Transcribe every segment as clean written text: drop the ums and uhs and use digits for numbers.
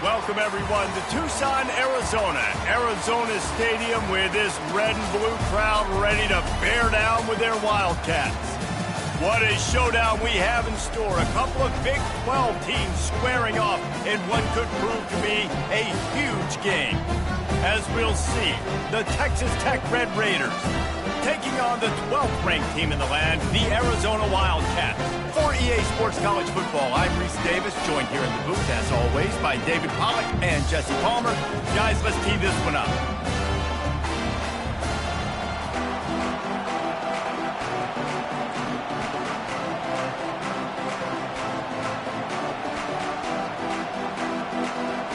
Welcome, everyone, to Tucson, Arizona. Arizona Stadium with this red and blue crowd ready to bear down with their Wildcats. What a showdown we have in store. A couple of Big 12 teams squaring off in what could prove to be a huge game. As we'll see, the Texas Tech Red Raiders taking on the 12th-ranked team in the land, the Arizona Wildcats. For EA Sports College Football, I'm Reese Davis, joined here in the booth, as always, by David Pollack and Jesse Palmer. Guys, let's tee this one up.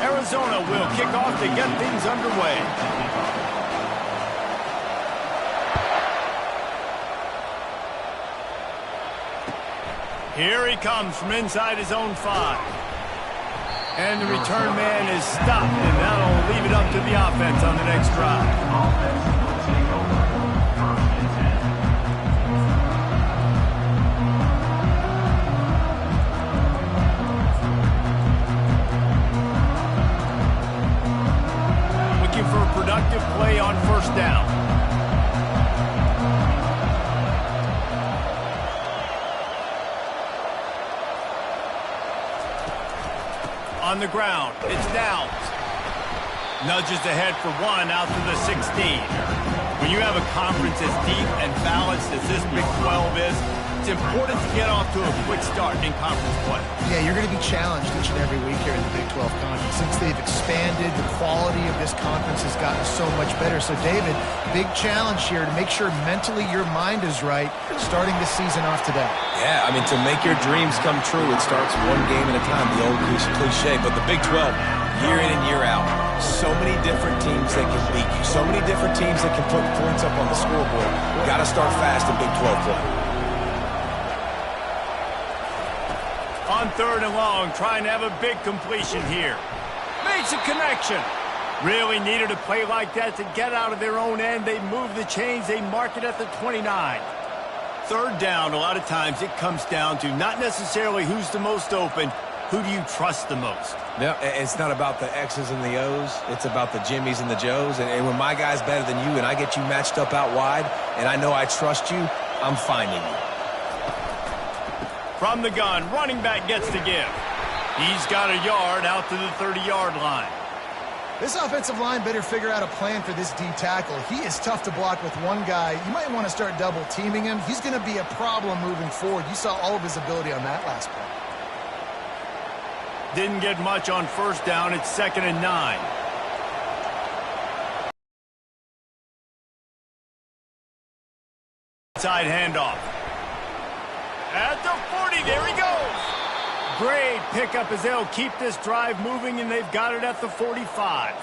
Arizona will kick off to get things underway. Here he comes from inside his own 5. And the return man is stopped, and that'll leave it up to the offense on the next drive. Looking for a productive play on first down. On the ground, it's Downs. Nudges ahead for 1 out to the 16. When you have a conference as deep and balanced as this Big 12 is, it's important to get off to a quick start in conference play. Yeah, you're going to be challenged each and every week here in the Big 12 Conference. Since they've expanded, the quality of this conference has gotten so much better. So, David, big challenge here to make sure mentally your mind is right starting the season off today. Yeah, I mean, to make your dreams come true, it starts one game at a time, the old cliche. But the Big 12, year in and year out, so many different teams that can beat you, so many different teams that can put points up on the scoreboard. Got to start fast in Big 12 play. On 3rd and long, trying to have a big completion here. Makes a connection. Really needed a play like that to get out of their own end. They move the chains. They mark it at the 29. 3rd down, a lot of times it comes down to not necessarily who's the most open, who do you trust the most? No, it's not about the X's and the O's. It's about the Jimmys and the Joes. And when my guy's better than you and I get you matched up out wide and I know I trust you, I'm finding you. From the gun, running back gets to give. He's got a yard out to the 30-yard line. This offensive line better figure out a plan for this D tackle. He is tough to block with one guy. You might want to start double teaming him. He's going to be a problem moving forward. You saw all of his ability on that last play. Didn't get much on first down. It's 2nd and 9. Side handoff. At the 40, there he goes. Great pickup as they'll keep this drive moving, and they've got it at the 45.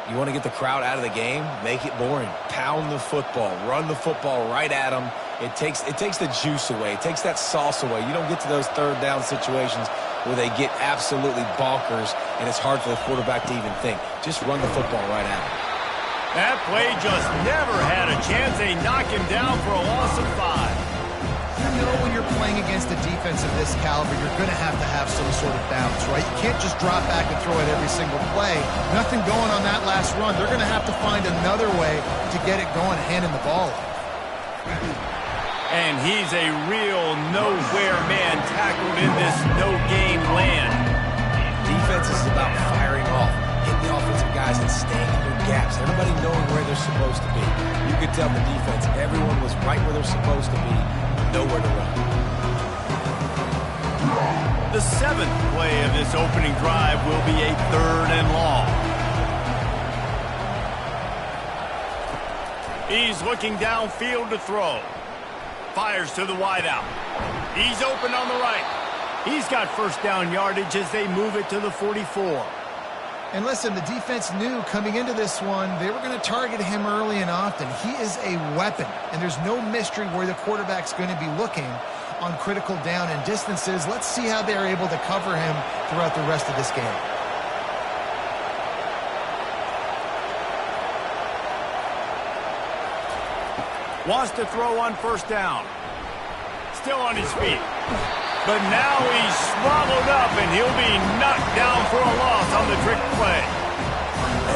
You want to get the crowd out of the game? Make it boring. Pound the football. Run the football right at them. It takes the juice away. It takes that sauce away. You don't get to those 3rd down situations where they get absolutely bonkers, and it's hard for the quarterback to even think. Just run the football right at them. That play just never had a chance. They knock him down for a loss of 5. You know when you're playing against a defense of this caliber, you're going to have some sort of bounce, right? You can't just drop back and throw it every single play. Nothing going on that last run. They're going to have to find another way to get it going, handing the ball off. And he's a real nowhere man tackled in this no-game land. Defense is about firing off, hitting the offensive guys and staying in their gaps. Everybody knowing where they're supposed to be. You could tell the defense, everyone was right where they're supposed to be. Nowhere to run. The 7th play of this opening drive will be a 3rd and long. He's looking downfield to throw. Fires to the wideout. He's open on the right. He's got first down yardage as they move it to the 44. And listen, the defense knew coming into this one, they were going to target him early and often. He is a weapon, and there's no mystery where the quarterback's going to be looking on critical down and distances. Let's see how they're able to cover him throughout the rest of this game. Wants to throw on first down. Still on his feet. But now he's swallowed up, and he'll be knocked down for a loss on the trick play.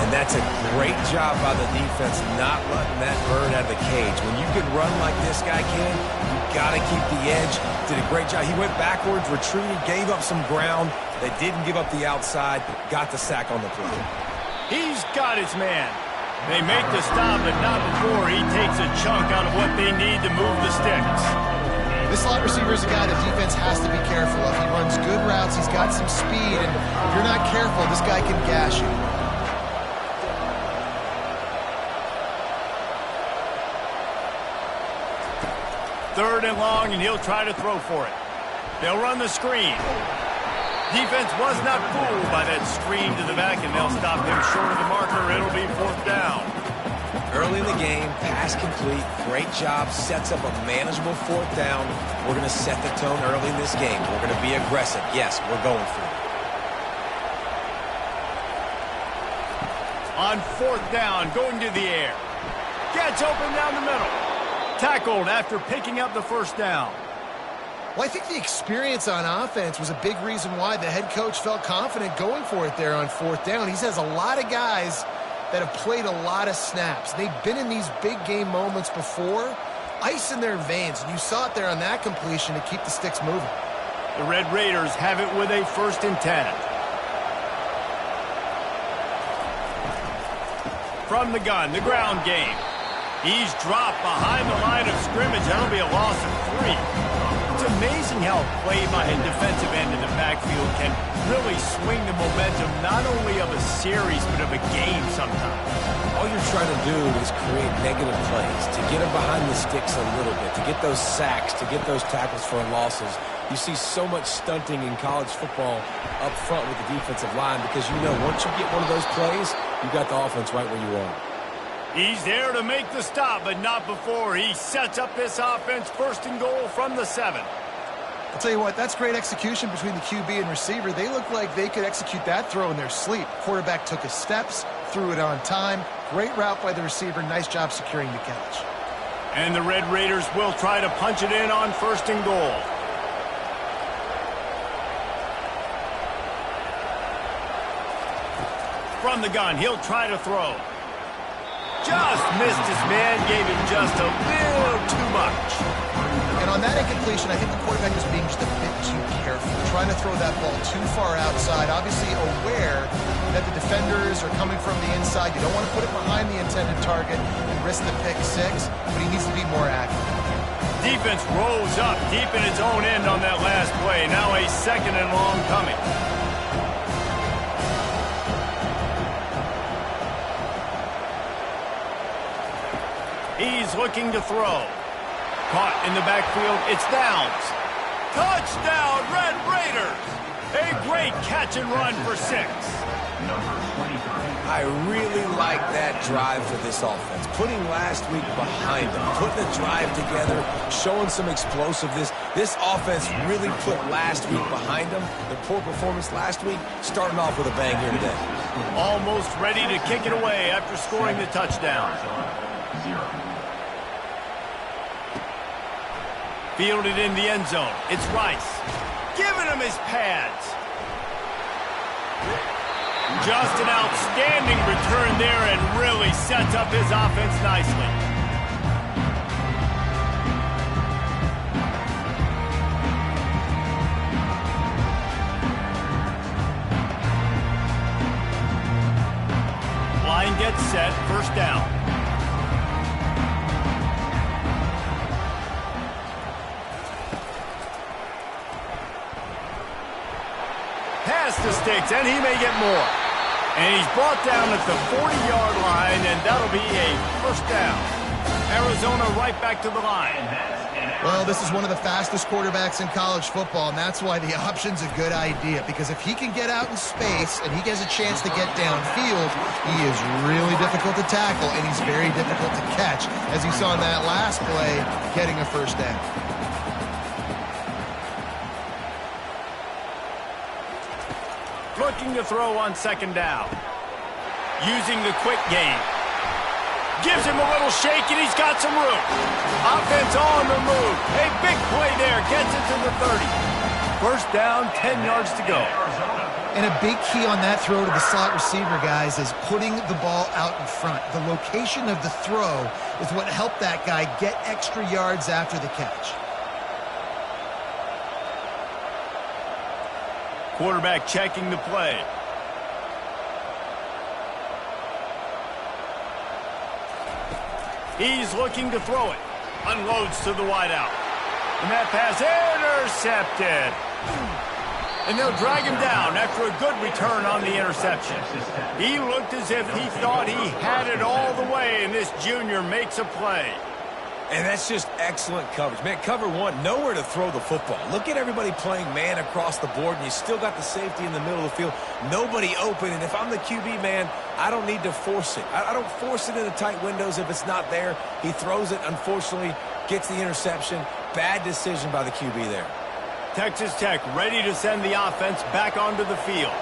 And that's a great job by the defense not letting that bird out of the cage. When you can run like this guy can, you got to keep the edge. Did a great job. He went backwards, retreated, gave up some ground. They didn't give up the outside, got the sack on the play. He's got his man. They make the stop, but not before he takes a chunk out of what they need to move the sticks. This slot receiver is a guy the defense has to be careful of. He runs good routes. He's got some speed, and if you're not careful, this guy can gash you. Third and long, and he'll try to throw for it. They'll run the screen. Defense was not fooled by that screen to the back, and they'll stop him short of the marker. It'll be fourth down. Early in the game, pass complete, great job, sets up a manageable fourth down. We're going to set the tone early in this game. We're going to be aggressive. Yes, we're going for it. On fourth down, going to the air. Gets open down the middle. Tackled after picking up the first down. Well, I think the experience on offense was a big reason why the head coach felt confident going for it there on fourth down. He says a lot of guys that have played a lot of snaps. They've been in these big game moments before. Ice in their veins, and you saw it there on that completion to keep the sticks moving. The Red Raiders have it with a 1st and 10. From the gun, the ground game. He's dropped behind the line of scrimmage. That'll be a loss of 3. It's amazing how a play by a defensive end in the backfield can really swing the momentum not only of a series but of a game sometimes. All you're trying to do is create negative plays, to get them behind the sticks a little bit, to get those sacks, to get those tackles for losses. You see so much stunting in college football up front with the defensive line because you know once you get one of those plays, you got the offense right where you want it. He's there to make the stop, but not before he sets up this offense 1st and goal from the 7. I'll tell you what, that's great execution between the QB and receiver. They look like they could execute that throw in their sleep. Quarterback took his steps, threw it on time. Great route by the receiver. Nice job securing the catch. And the Red Raiders will try to punch it in on 1st and goal. From the gun, he'll try to throw. Just missed his man, gave him just a little too much. And on that incompletion, I think the quarterback is being just a bit too careful, trying to throw that ball too far outside, obviously aware that the defenders are coming from the inside. You don't want to put it behind the intended target and risk the pick 6, but he needs to be more accurate. Defense rose up deep in its own end on that last play. Now a 2nd and long coming. He's looking to throw. Caught in the backfield. It's Downs. Touchdown, Red Raiders. A great catch and run for 6. I really like that drive for this offense. Putting last week behind them, putting the drive together, showing some explosiveness. This offense really put last week behind them. The poor performance last week, starting off with a bang here today. Almost ready to kick it away after scoring the touchdown. Fielded in the end zone. It's Rice. Giving him his pads. Just an outstanding return there and really sets up his offense nicely. Line gets set. 1st down. Past the sticks, and he may get more. And he's brought down at the 40-yard line, and that'll be a 1st down. Arizona right back to the line. Well, this is one of the fastest quarterbacks in college football, and that's why the option's a good idea. Because if he can get out in space and he gets a chance to get downfield, he is really difficult to tackle, and he's very difficult to catch. As you saw in that last play, getting a 1st down. Looking to throw on 2nd down. Using the quick game. Gives him a little shake, and he's got some room. Offense on the move. A big play there. Gets it to the 30. First down, 10 yards to go. And a big key on that throw to the slot receiver, guys, is putting the ball out in front. The location of the throw is what helped that guy get extra yards after the catch. Quarterback checking the play. He's looking to throw it. Unloads to the wideout. And that pass intercepted. And they'll drag him down after a good return on the interception. He looked as if he thought he had it all the way, and this junior makes a play. And that's just excellent coverage. Man, cover one, nowhere to throw the football. Look at everybody playing man across the board, and you still got the safety in the middle of the field. Nobody open, and if I'm the QB, man, I don't need to force it. I don't force it in the tight windows if it's not there. He throws it, unfortunately, gets the interception. Bad decision by the QB there. Texas Tech ready to send the offense back onto the field.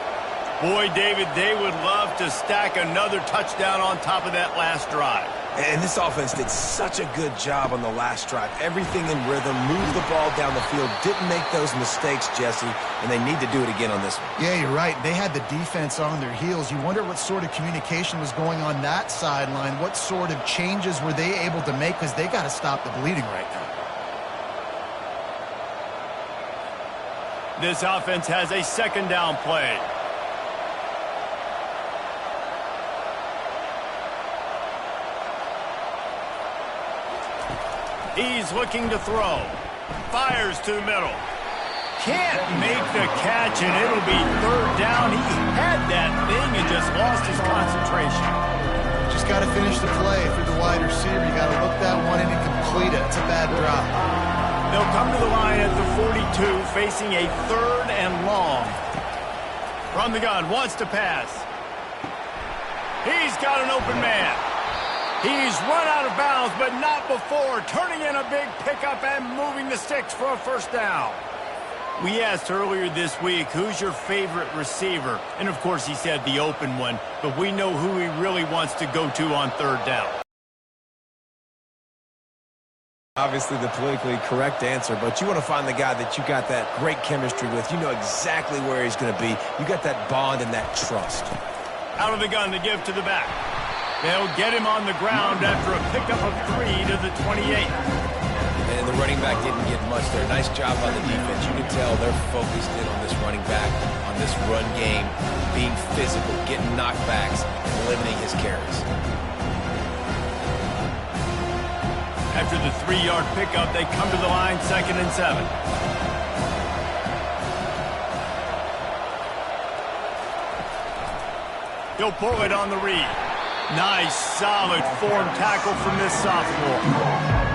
Boy, David, they would love to stack another touchdown on top of that last drive. And this offense did such a good job on the last drive. Everything in rhythm, moved the ball down the field, didn't make those mistakes, Jesse, and they need to do it again on this one. Yeah, you're right. They had the defense on their heels. You wonder what sort of communication was going on that sideline. What sort of changes were they able to make, because they got to stop the bleeding right now. This offense has a second down play. He's looking to throw. Fires to the middle. Can't make the catch, and it'll be third down. He had that thing and just lost his concentration. Just got to finish the play. If you're the wide receiver, you got to look that one in and complete it. It's a bad drop. They'll come to the line at the 42, facing a third and long. From the gun, wants to pass. He's got an open man. He's run out of bounds, but not before. Turning in a big pickup and moving the sticks for a first down. We asked earlier this week, who's your favorite receiver? And, of course, he said the open one, but we know who he really wants to go to on third down. Obviously the politically correct answer, but you want to find the guy that you got that great chemistry with. You know exactly where he's going to be. You got that bond and that trust. Out of the gun to give to the back. They'll get him on the ground after a pickup of 3 to the 28. And the running back didn't get much there. Nice job by the defense. You can tell they're focused in on this running back, on this run game, being physical, getting knockbacks, and limiting his carries. After the 3-yard pickup, they come to the line, 2nd and 7. He'll pull it on the read. Nice, solid form tackle from this sophomore.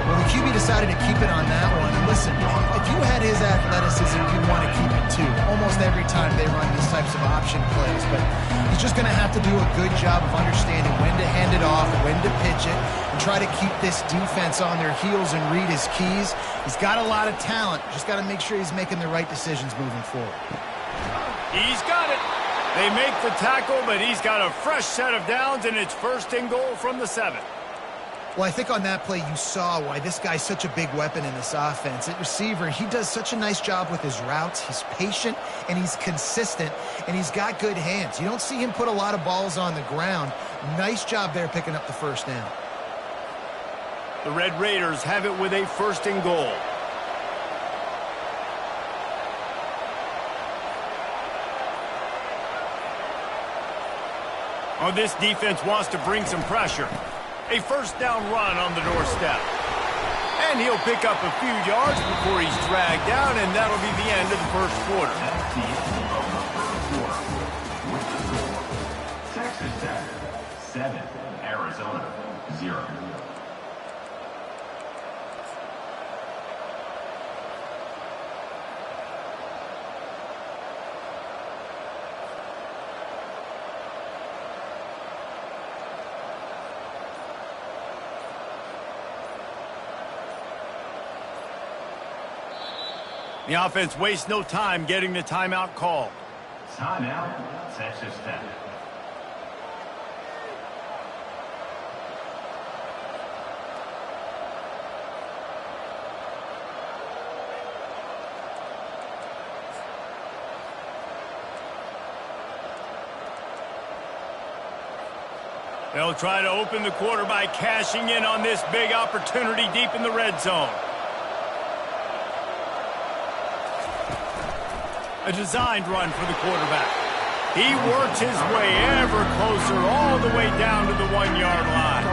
Well, the QB decided to keep it on that one. And listen, if you had his athleticism, you'd want to keep it too. Almost every time they run these types of option plays. But he's just going to have to do a good job of understanding when to hand it off, when to pitch it, and try to keep this defense on their heels and read his keys. He's got a lot of talent. Just got to make sure he's making the right decisions moving forward. He's got it. They make the tackle, but he's got a fresh set of downs, and it's 1st and goal from the 7. Well, I think on that play you saw why this guy's such a big weapon in this offense. At receiver, he does such a nice job with his routes. He's patient, and he's consistent, and he's got good hands. You don't see him put a lot of balls on the ground. Nice job there picking up the first down. The Red Raiders have it with a 1st and goal. Oh, this defense wants to bring some pressure. A 1st down run on the doorstep. And he'll pick up a few yards before he's dragged down, and that'll be the end of the 1st quarter. Texas Tech, 7, Arizona, 0. The offense wastes no time getting the timeout called. Timeout, Texas Tech. They'll try to open the quarter by cashing in on this big opportunity deep in the red zone. A designed run for the quarterback. He works his way ever closer all the way down to the 1-yard line.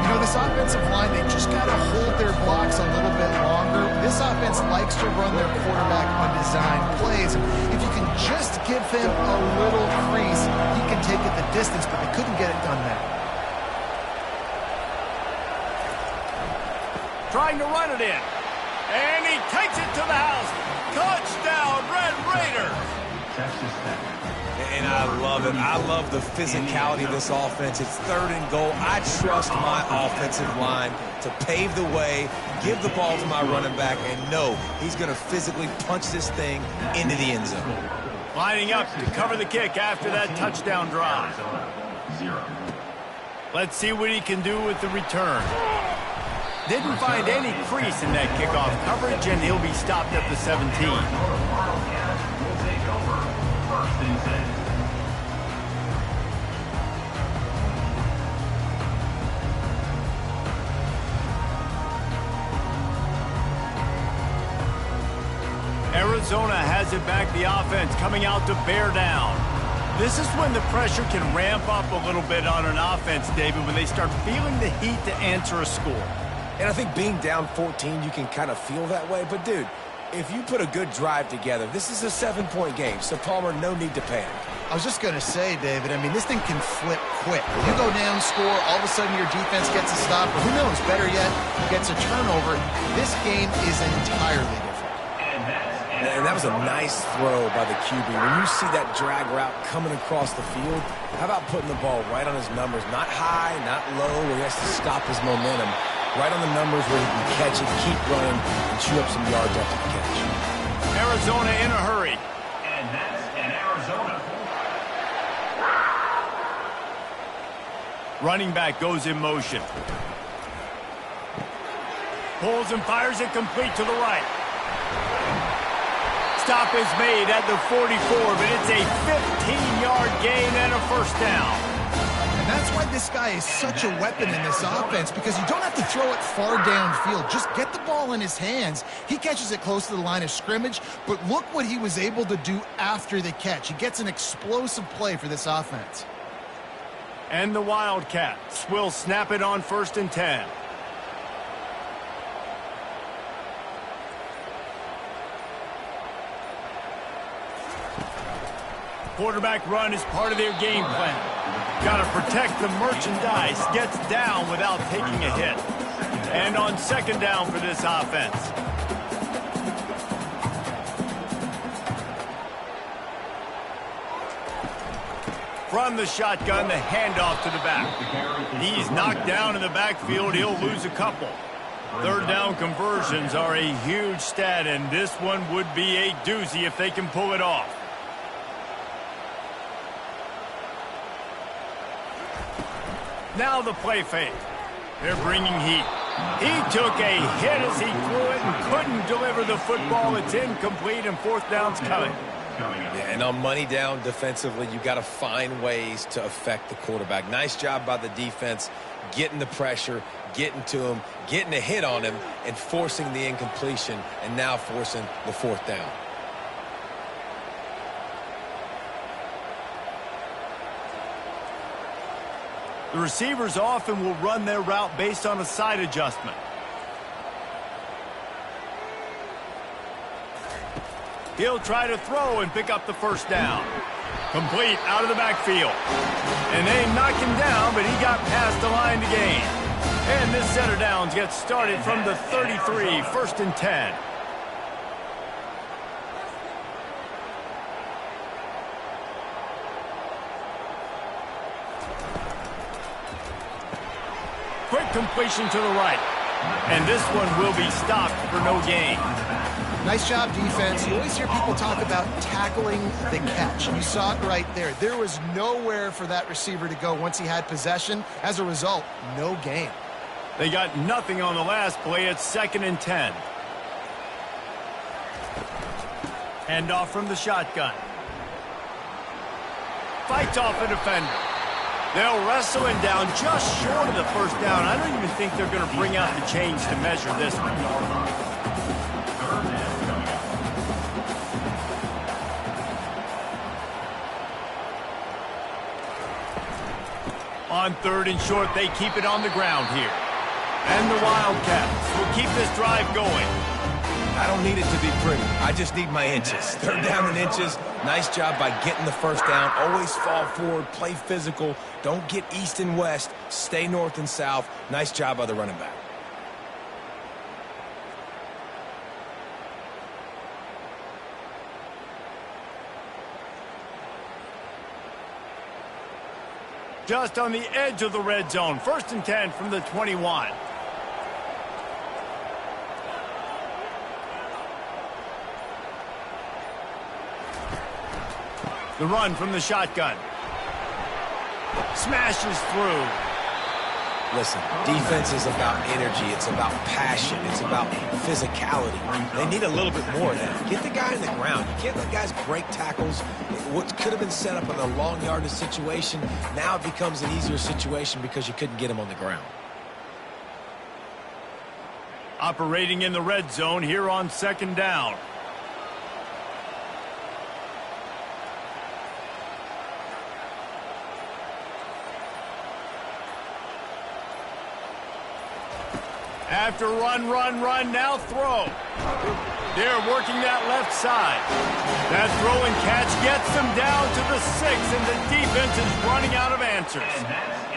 You know, this offensive line, they just got to hold their blocks a little bit longer. This offense likes to run their quarterback on designed plays. If you can just give him a little crease, he can take it the distance, but they couldn't get it done there. Trying to run it in. And he takes it to the house. Touchdown, Red Raiders. And I love it. I love the physicality of this offense. It's 3rd and goal. I trust my offensive line to pave the way, give the ball to my running back, and know he's going to physically punch this thing into the end zone. Lining up to cover the kick after that touchdown drive. Let's see what he can do with the return. Didn't find any crease in that kickoff coverage, and he'll be stopped at the 17. Arizona has it back, the offense coming out to bear down. This is when the pressure can ramp up a little bit on an offense, David, when they start feeling the heat to answer a score. And I think being down 14, you can kind of feel that way. But, dude, if you put a good drive together, this is a 7-point game. So, Palmer, no need to panic. I was just going to say, David, I mean, this thing can flip quick. You go down, score, all of a sudden your defense gets a stop. Or who knows, better yet, gets a turnover. This game is entirely different. And that was a nice throw by the QB. When you see that drag route coming across the field, how about putting the ball right on his numbers? Not high, not low, where he has to stop his momentum. Right on the numbers where he can catch it, keep running, and chew up some yards after the catch. Arizona in a hurry. And that's an Arizona. Running back goes in motion. Pulls and fires it complete to the right. Stop is made at the 44, but it's a 15-yard gain and a first down. And that's why this guy is such a weapon in this offense, because you don't have to throw it far downfield. Just get the ball in his hands. He catches it close to the line of scrimmage, but look what he was able to do after the catch. He gets an explosive play for this offense. And the Wildcats will snap it on 1st and 10. Quarterback run is part of their game plan. Got to protect the merchandise. Gets down without taking a hit. And on 2nd down for this offense. From the shotgun, the handoff to the back. He's knocked down in the backfield. He'll lose a couple. 3rd down conversions are a huge stat, and this one would be a doozy if they can pull it off. Now the play fake. They're bringing heat. He took a hit as he threw it and couldn't deliver the football. It's incomplete, and 4th down's coming. Yeah, and on money down defensively, you got to find ways to affect the quarterback. Nice job by the defense, getting the pressure, getting to him, getting a hit on him, and forcing the incompletion, and now forcing the 4th down. The receivers often will run their route based on a side adjustment. He'll try to throw and pick up the 1st down. Complete out of the backfield. And they knock him down, but he got past the line to gain. And this set of downs gets started from the 33, 1st and 10. Quick completion to the right. And this one will be stopped for no gain. Nice job, defense. You always hear people talk about tackling the catch. You saw it right there. There was nowhere for that receiver to go once he had possession. As a result, no gain. They got nothing on the last play. It's 2nd and 10. Handoff from the shotgun. Fights off a defender. They'll wrestle him down just short of the first down. I don't even think they're going to bring out the chains to measure this one. On 3rd and short, they keep it on the ground here. And the Wildcats will keep this drive going. I don't need it to be pretty. I just need my inches. 3rd down and inches. Nice job by getting the first down. Always fall forward, play physical. Don't get east and west. Stay north and south. Nice job by the running back. Just on the edge of the red zone. 1st and 10 from the 21. The run from the shotgun. Smashes through. Listen, defense is about energy. It's about passion. It's about physicality. They need a little bit more of that. Get the guy in the ground. You can't let guys break tackles. What could have been set up in a long yardage situation, now it becomes an easier situation because you couldn't get him on the ground. Operating in the red zone here on 2nd down. After run, now throw. They're working that left side. That throw and catch gets them down to the 6, and the defense is running out of answers.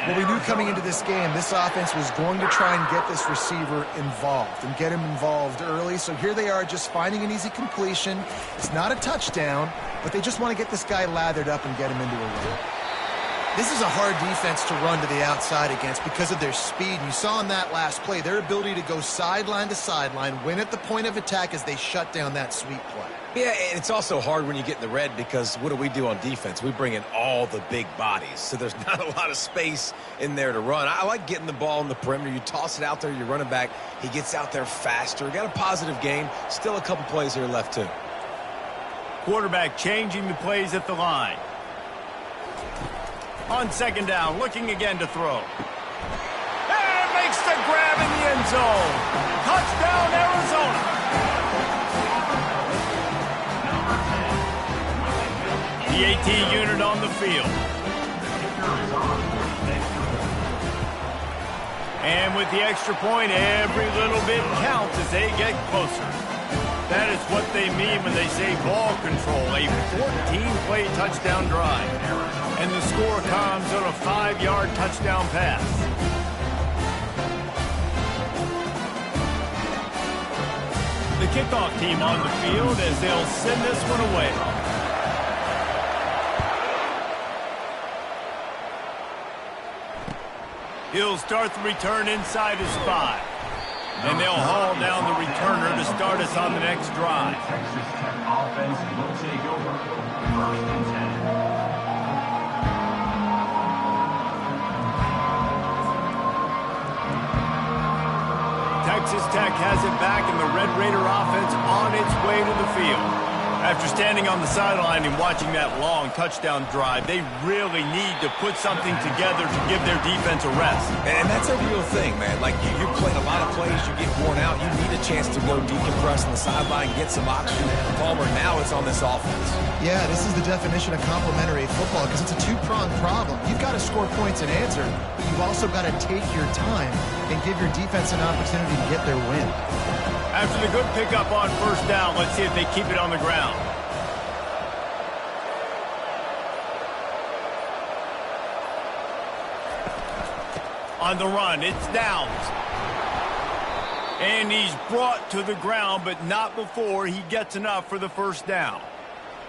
Well, we knew coming into this game, this offense was going to try and get this receiver involved and get him involved early. So here they are just finding an easy completion. It's not a touchdown, but they just want to get this guy lathered up and get him into a run. This is a hard defense to run to the outside against because of their speed. You saw in that last play, their ability to go sideline to sideline, win at the point of attack as they shut down that sweep play. Yeah, and it's also hard when you get in the red because what do we do on defense? We bring in all the big bodies, so there's not a lot of space in there to run. I like getting the ball in the perimeter. You toss it out there, your running back, he gets out there faster. Got a positive game. Still a couple plays here left, too. Quarterback changing the plays at the line. On 2nd down, looking again to throw. And makes the grab in the end zone. Touchdown, Arizona. The 18 unit on the field. And with the extra point, every little bit counts as they get closer. That is what they mean when they say ball control, a 14-play touchdown drive. And the score comes on a 5-yard touchdown pass. The kickoff team on the field as they'll send this one away. He'll start the return inside his 5. And they'll haul down the returner to start us on the next drive. Texas Tech offense will take over. 1st and 10. Texas Tech has it back, and the Red Raider offense on its way to the field. After standing on the sideline and watching that long touchdown drive, they really need to put something together to give their defense a rest. And that's a real thing, man. Like, you're playing a lot of plays, you get worn out, you need a chance to go decompress on the sideline, get some oxygen. Palmer, now it's on this offense. Yeah, this is the definition of complementary football because it's a two-pronged problem. You've got to score points and answer, but you've also got to take your time and give your defense an opportunity to get their win. After the good pickup on 1st down, let's see if they keep it on the ground. On the run, it's Downs. And he's brought to the ground, but not before he gets enough for the 1st down.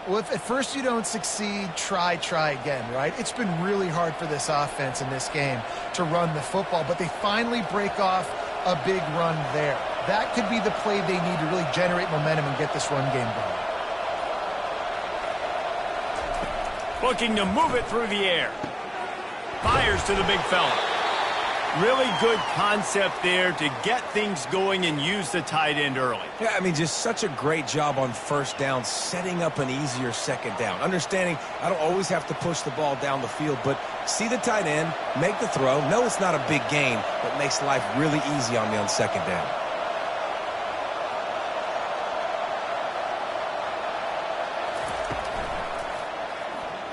Well, if at first you don't succeed, try again, right? It's been really hard for this offense in this game to run the football, but they finally break off a big run there. That could be the play they need to really generate momentum and get this run game going. Looking to move it through the air. Fires to the big fella. Really good concept there to get things going and use the tight end early. Yeah, I mean, just such a great job on first down, setting up an easier second down. Understanding I don't always have to push the ball down the field, but see the tight end, make the throw. No, it's not a big gain, but makes life really easy on me on second down.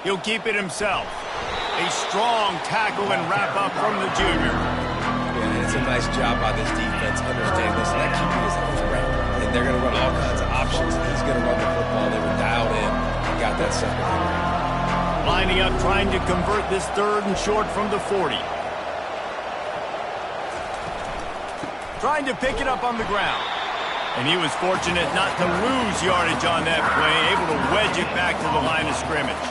He'll keep it himself. A strong tackle and wrap up from the junior. Yeah, it's a nice job by this defense. Understand this. That QB is a threat, and they're going to run all kinds of options. He's going to run the football. They were dialed in and got that secondary. Lining up, trying to convert this 3rd and short from the 40. Trying to pick it up on the ground. And he was fortunate not to lose yardage on that play, able to wedge it back to the line of scrimmage.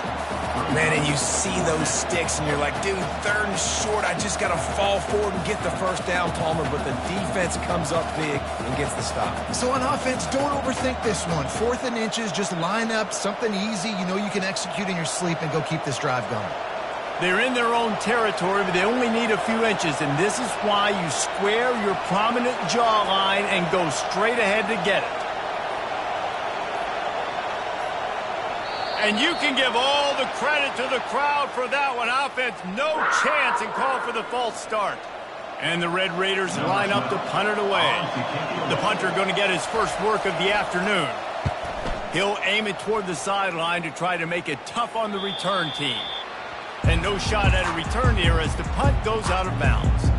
Man, and you see those sticks, and you're like, dude, 3rd and short, I just got to fall forward and get the first down, Palmer, but the defense comes up big and gets the stop. So on offense, don't overthink this one. 4th and inches, just line up, something easy you know you can execute in your sleep and go keep this drive going. They're in their own territory, but they only need a few inches, and this is why you square your prominent jawline and go straight ahead to get it. And you can give all the credit to the crowd for that one. Offense, no chance, and call for the false start. And the Red Raiders line up to punt it away. The punter going to get his first work of the afternoon. He'll aim it toward the sideline to try to make it tough on the return team. And no shot at a return here as the punt goes out of bounds.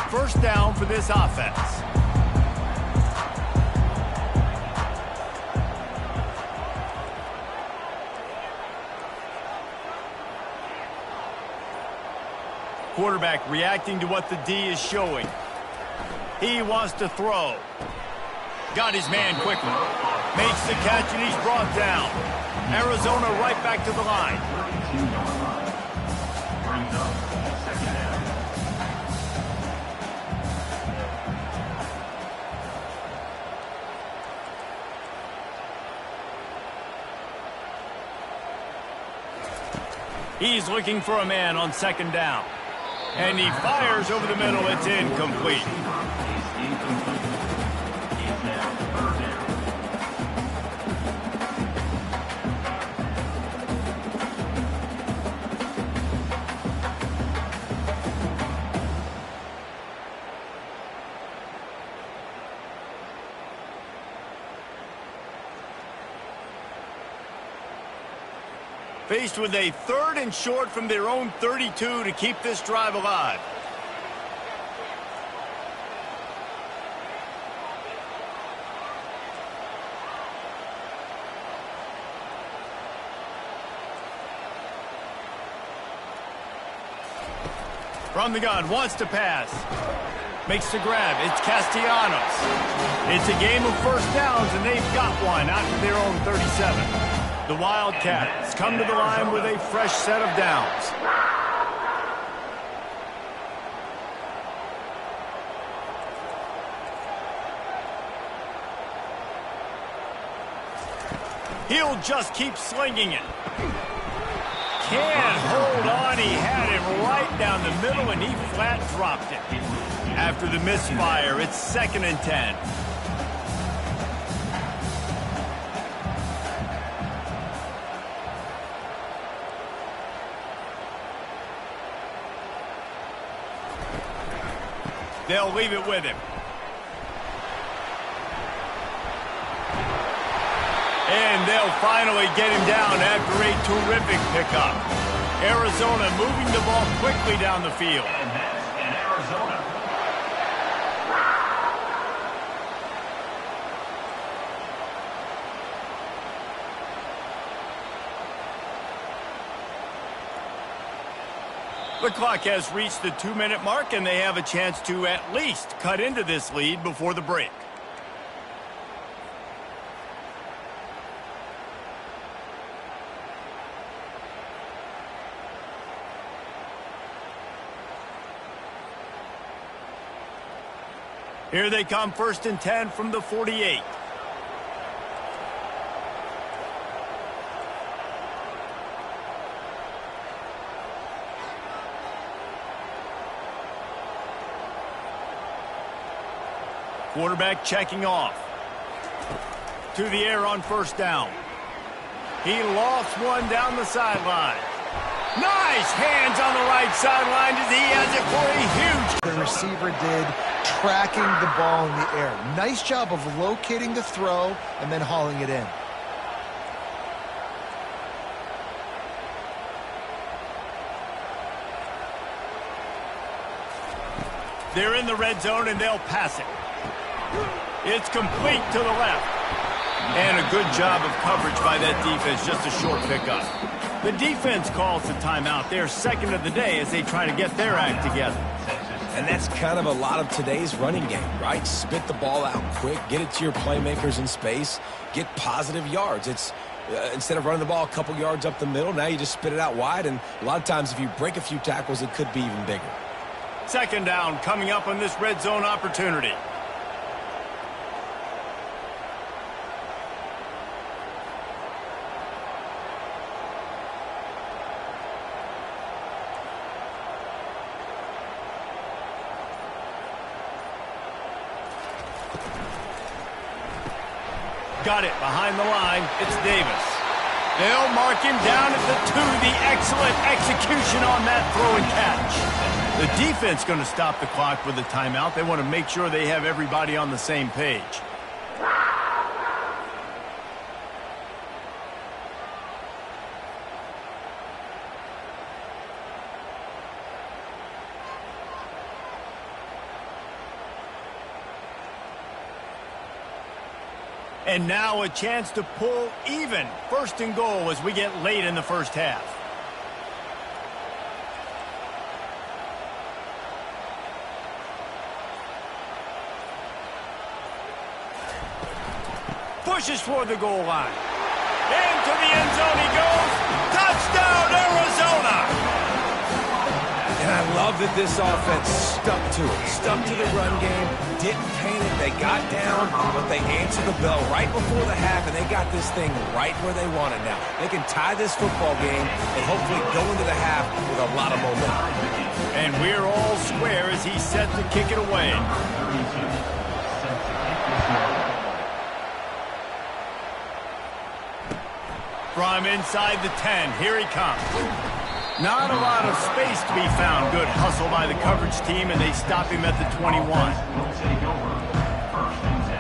First down for this offense. Quarterback reacting to what the D is showing. He wants to throw. Got his man quickly. Makes the catch and he's brought down. Arizona right back to the line. Brings up second down. He's looking for a man on second down. And he fires over the middle. It's incomplete. Faced with a 3rd and short from their own 32 to keep this drive alive. From the gun, wants to pass. Makes the grab. It's Castellanos. It's a game of first downs, and they've got one out to their own 37. The Wildcats come to the line with a fresh set of downs. He'll just keep slinging it. Can't hold on. He had it right down the middle, and he flat dropped it. After the misfire, it's 2nd and 10. They'll leave it with him. And they'll finally get him down after a terrific pickup. Arizona moving the ball quickly down the field. And that's in Arizona. The clock has reached the 2-minute mark, and they have a chance to at least cut into this lead before the break. Here they come, 1st and 10 from the 48. Quarterback checking off. To the air on 1st down. He lost one down the sideline. Nice hands on the right sideline as he has it for a huge... The receiver did, tracking the ball in the air. Nice job of locating the throw and then hauling it in. They're in the red zone and they'll pass it. It's complete to the left. And a good job of coverage by that defense, just a short pickup. The defense calls the timeout. They're second of the day as they try to get their act together. And that's kind of a lot of today's running game, right? Spit the ball out quick, get it to your playmakers in space, get positive yards. It's instead of running the ball a couple yards up the middle, now you just spit it out wide, and a lot of times if you break a few tackles, it could be even bigger. 2nd down coming up on this red zone opportunity. Got it behind the line. It's Davis. They'll mark him down at the 2. The excellent execution on that throw and catch. The defense going to stop the clock with a timeout. They want to make sure they have everybody on the same page. And now a chance to pull even. 1st and goal as we get late in the 1st half. Pushes for the goal line. Into the end zone he goes. Touchdown, Arizona! And I love that this offense stuck to it. Stuck to the run game, didn't paint it, they got down, but they answered the bell right before the half, and they got this thing right where they want it now. They can tie this football game and hopefully go into the half with a lot of momentum. And we're all square as he's set to kick it away. From inside the 10, here he comes. Not a lot of space to be found. Good hustle by the coverage team, and they stop him at the 21. Will take over. 1st and 10.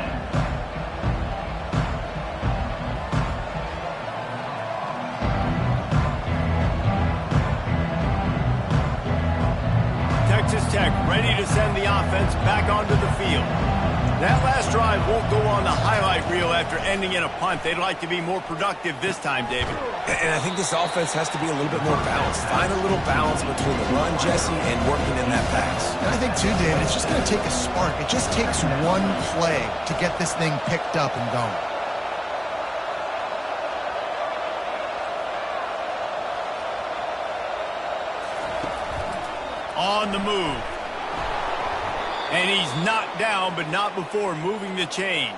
Texas Tech ready to send the offense back onto the field. That last drive won't go on the highlight reel after ending in a punt. They'd like to be more productive this time, David. And I think this offense has to be a little bit more balanced. Find a little balance between the run, Jesse, and working in that pass. And I think, too, David, it's just going to take a spark. It just takes one play to get this thing picked up and going. On the move. And he's knocked down, but not before moving the chains.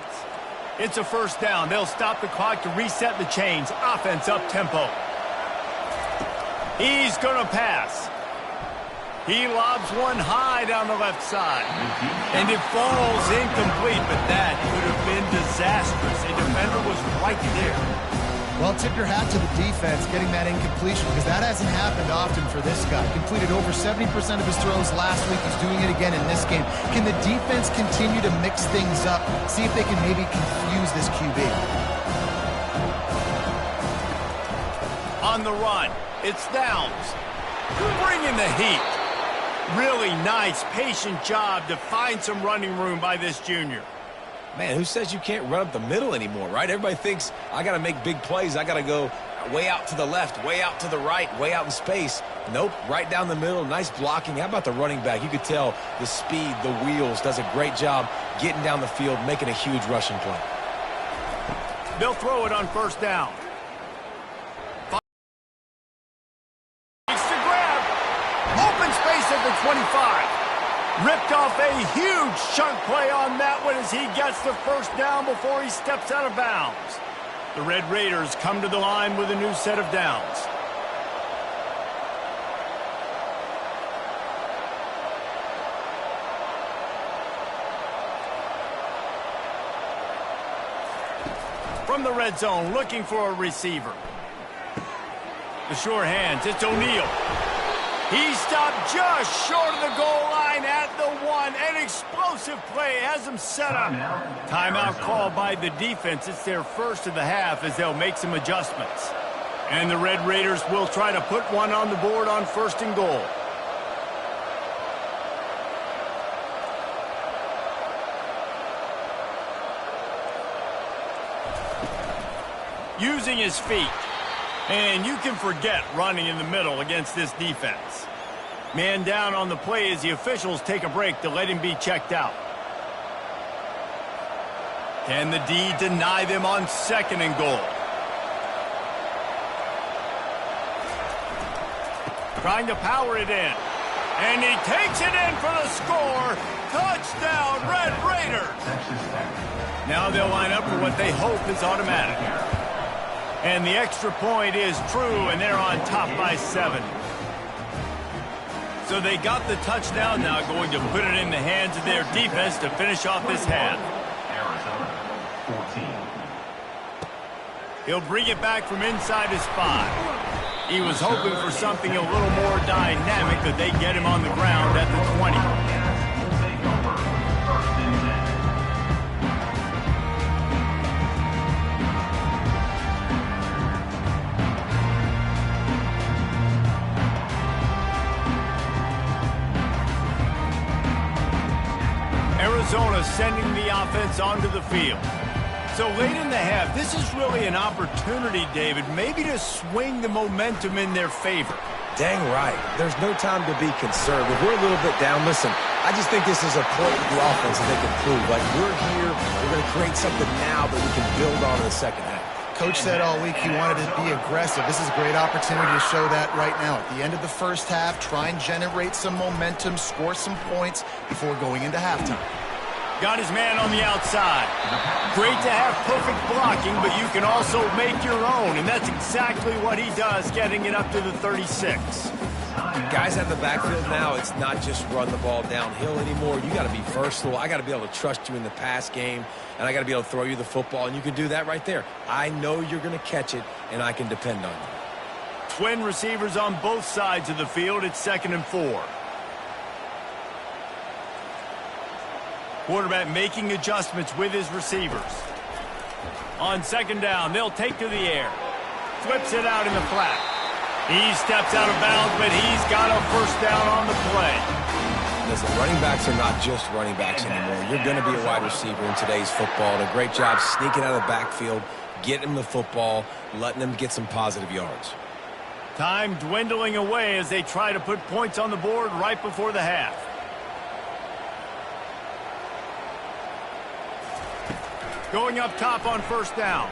It's a 1st down. They'll stop the clock to reset the chains. Offense up tempo. He's going to pass. He lobs one high down the left side. And it falls incomplete, but that could have been disastrous. A defender was right there. Well, tip your hat to the defense getting that incompletion, because that hasn't happened often for this guy. Completed over 70% of his throws last week. He's doing it again in this game. Can the defense continue to mix things up? See if they can maybe confuse this QB. On the run, it's Downs. Bringing the heat. Really nice, patient job to find some running room by this junior. Man, who says you can't run up the middle anymore, right? Everybody thinks, I got to make big plays. I got to go way out to the left, way out to the right, way out in space. Nope, right down the middle, nice blocking. How about the running back? You could tell the speed, the wheels, does a great job getting down the field, making a huge rushing play. They'll throw it on 1st down. It's the grab. Open space at the 25. Ripped off a huge chunk play on that one as he gets the first down before he steps out of bounds. The Red Raiders come to the line with a new set of downs. From the red zone, looking for a receiver. The sure hands, it's O'Neal. He stopped just short of the goal line at the 1. An explosive play has him set up. Timeout called by the defense. It's their first of the half as they'll make some adjustments. And the Red Raiders will try to put one on the board on 1st and goal. Using his feet. And you can forget running in the middle against this defense. Man down on the play as the officials take a break to let him be checked out. Can the D deny them on 2nd and goal? Trying to power it in. And he takes it in for the score. Touchdown, Red Raiders. Now they'll line up for what they hope is automatic. And the extra point is true, and they're on top by 7. So they got the touchdown, now going to put it in the hands of their defense to finish off this half. Arizona, 14. He'll bring it back from inside his 5. He was hoping for something a little more dynamic, but they get him on the ground at the 20. Will take over 1st and 10. Arizona sending the offense onto the field. So late in the half, this is really an opportunity, David, maybe to swing the momentum in their favor. Dang right. There's no time to be concerned. If we're a little bit down, listen, I just think this is a point with the offense that they can prove. Like, we're here, we're going to create something now that we can build on in the second half. Coach said all week he wanted to be aggressive. This is a great opportunity to show that right now. At the end of the first half, try and generate some momentum, score some points before going into halftime. Got his man on the outside. Great to have perfect blocking, but you can also make your own, and that's exactly what he does, getting it up to the 36. Guys at the backfield now, it's not just run the ball downhill anymore. You got to be versatile. I got to be able to trust you in the pass game, and I got to be able to throw you the football, and you can do that right there. I know you're going to catch it, and I can depend on you. Twin receivers on both sides of the field. It's 2nd and 4. Quarterback making adjustments with his receivers. On 2nd down, they'll take to the air. Flips it out in the flat. He steps out of bounds, but he's got a 1st down on the play. Listen, running backs are not just running backs anymore. You're going to be a wide receiver in today's football. And a great job sneaking out of the backfield, getting them the football, letting them get some positive yards. Time dwindling away as they try to put points on the board right before the half. Going up top on 1st down.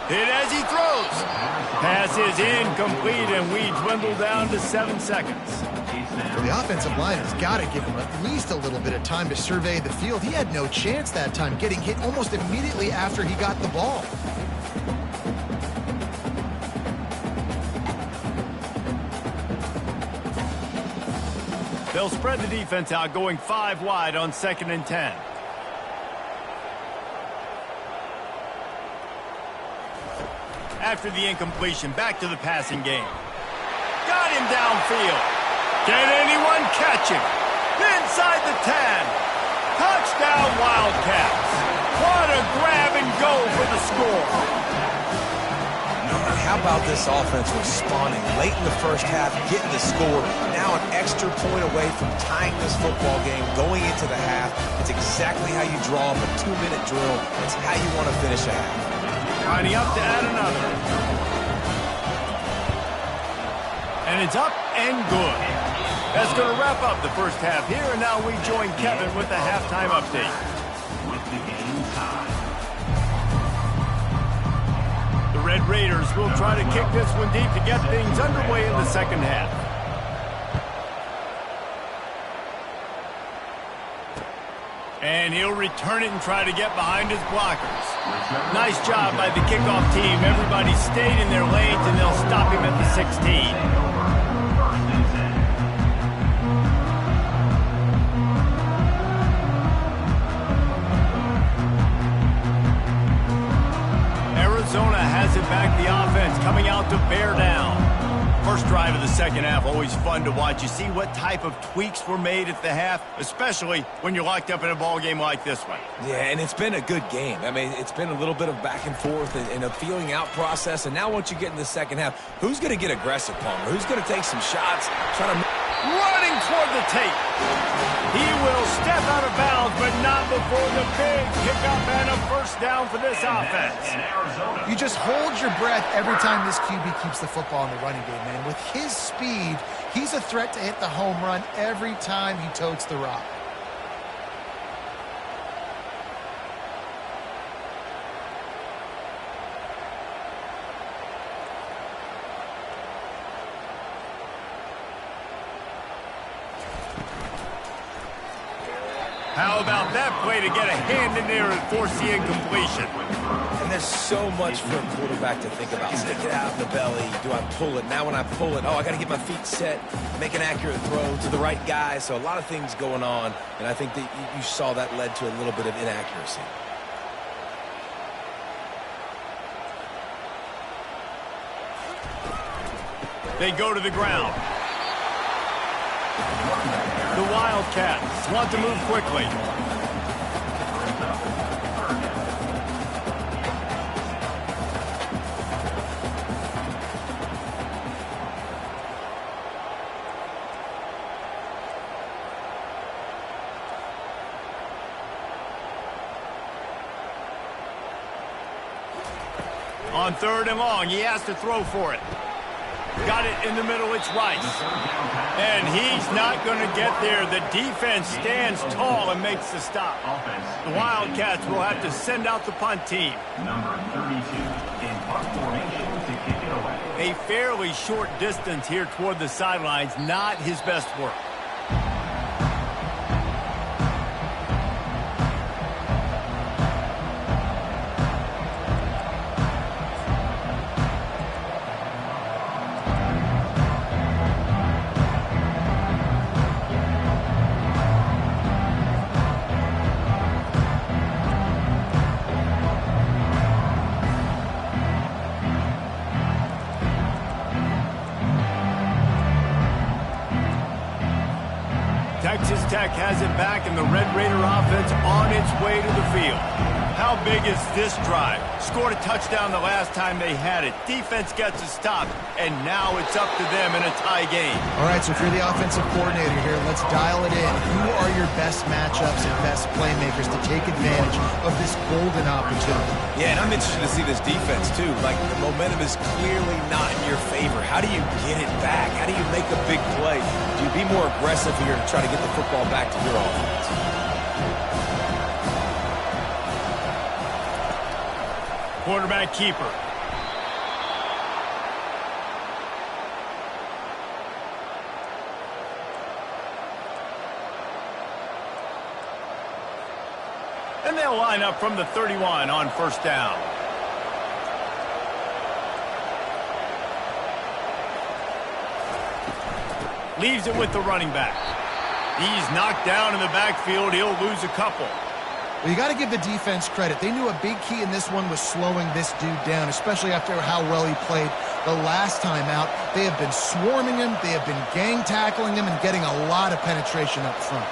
Hit as he throws. Pass is incomplete, and we dwindle down to 7 seconds. The offensive line has got to give him at least a little bit of time to survey the field. He had no chance that time, getting hit almost immediately after he got the ball. They'll spread the defense out, going 5 wide on 2nd and 10. After the incompletion, back to the passing game. Got him downfield. Can anyone catch him? Inside the 10. Touchdown, Wildcats. What a grab and go for the score. How about this offense responding late in the first half, getting the score, now an extra point away from tying this football game going into the half. It's exactly how you draw up a 2-minute drill. It's how you want to finish a half. Lining up to add another. And it's up and good. That's going to wrap up the first half here, and now we join Kevin with the halftime update. With the game tied. The Red Raiders will try to kick this one deep to get things underway in the second half. And he'll return it and try to get behind his blockers. Nice job by the kickoff team. Everybody stayed in their lanes, and they'll stop him at the 16. Arizona has it back, the offense coming out to bear down. First drive of the second half, always fun to watch. You see what type of tweaks were made at the half, especially when you're locked up in a ball game like this one. Yeah, and it's been a good game. I mean, it's been a little bit of back and forth and a feeling out process. And now once you get in the second half, who's going to get aggressive, Palmer? Who's going to take some shots, try to... Running toward the tape. He will step out of bounds, but not before the big pickup and a first down for this offense. You just hold your breath every time this QB keeps the football in the running game, man. With his speed, he's a threat to hit the home run every time he totes the rock. How about that play to get a hand in there and force the incompletion? And there's so much for a quarterback to think about. Stick it out in the belly. Do I pull it? Now when I pull it, I got to get my feet set, make an accurate throw to the right guy. So a lot of things going on, and I think that you saw that led to a little bit of inaccuracy. They go to the ground. The Wildcats want to move quickly. On third and long, he has to throw for it. Got it in the middle, it's Rice. And he's not going to get there. The defense stands tall and makes the stop. The Wildcats will have to send out the punt team. Number 32 in punt formation to kick it away. A fairly short distance here toward the sidelines, not his best work. Texas Tech has it back, and the Red Raider offense on its way to the field. How big is this drive? Scored a touchdown the last time they had it. Defense gets a stop, and now it's up to them in a tie game. All right, so if you're the offensive coordinator here, let's dial it in. Who are your best matchups and best playmakers to take advantage of this golden opportunity? Yeah, and I'm interested to see this defense, too. Like, the momentum is clearly not in your favor. How do you get it back? How do you make a big play? Do you be more aggressive here to try to get the football back to your offense? Quarterback keeper. And they'll line up from the 31 on first down. Leaves it with the running back. He's knocked down in the backfield. He'll lose a couple. Well, you got to give the defense credit. They knew a big key in this one was slowing this dude down, especially after how well he played the last time out. They have been swarming him. They have been gang tackling him and getting a lot of penetration up front.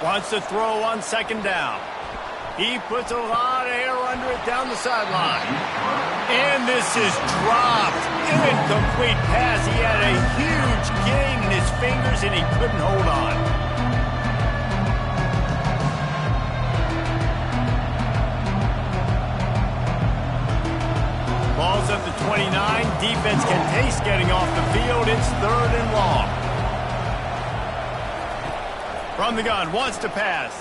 Wants to throw on second down. He puts a lot of air under it down the sideline. And this is dropped. Incomplete pass. He had a huge gain in his fingers, and he couldn't hold on. Ball's at the 29. Defense can taste getting off the field. It's third and long. From the gun, wants to pass.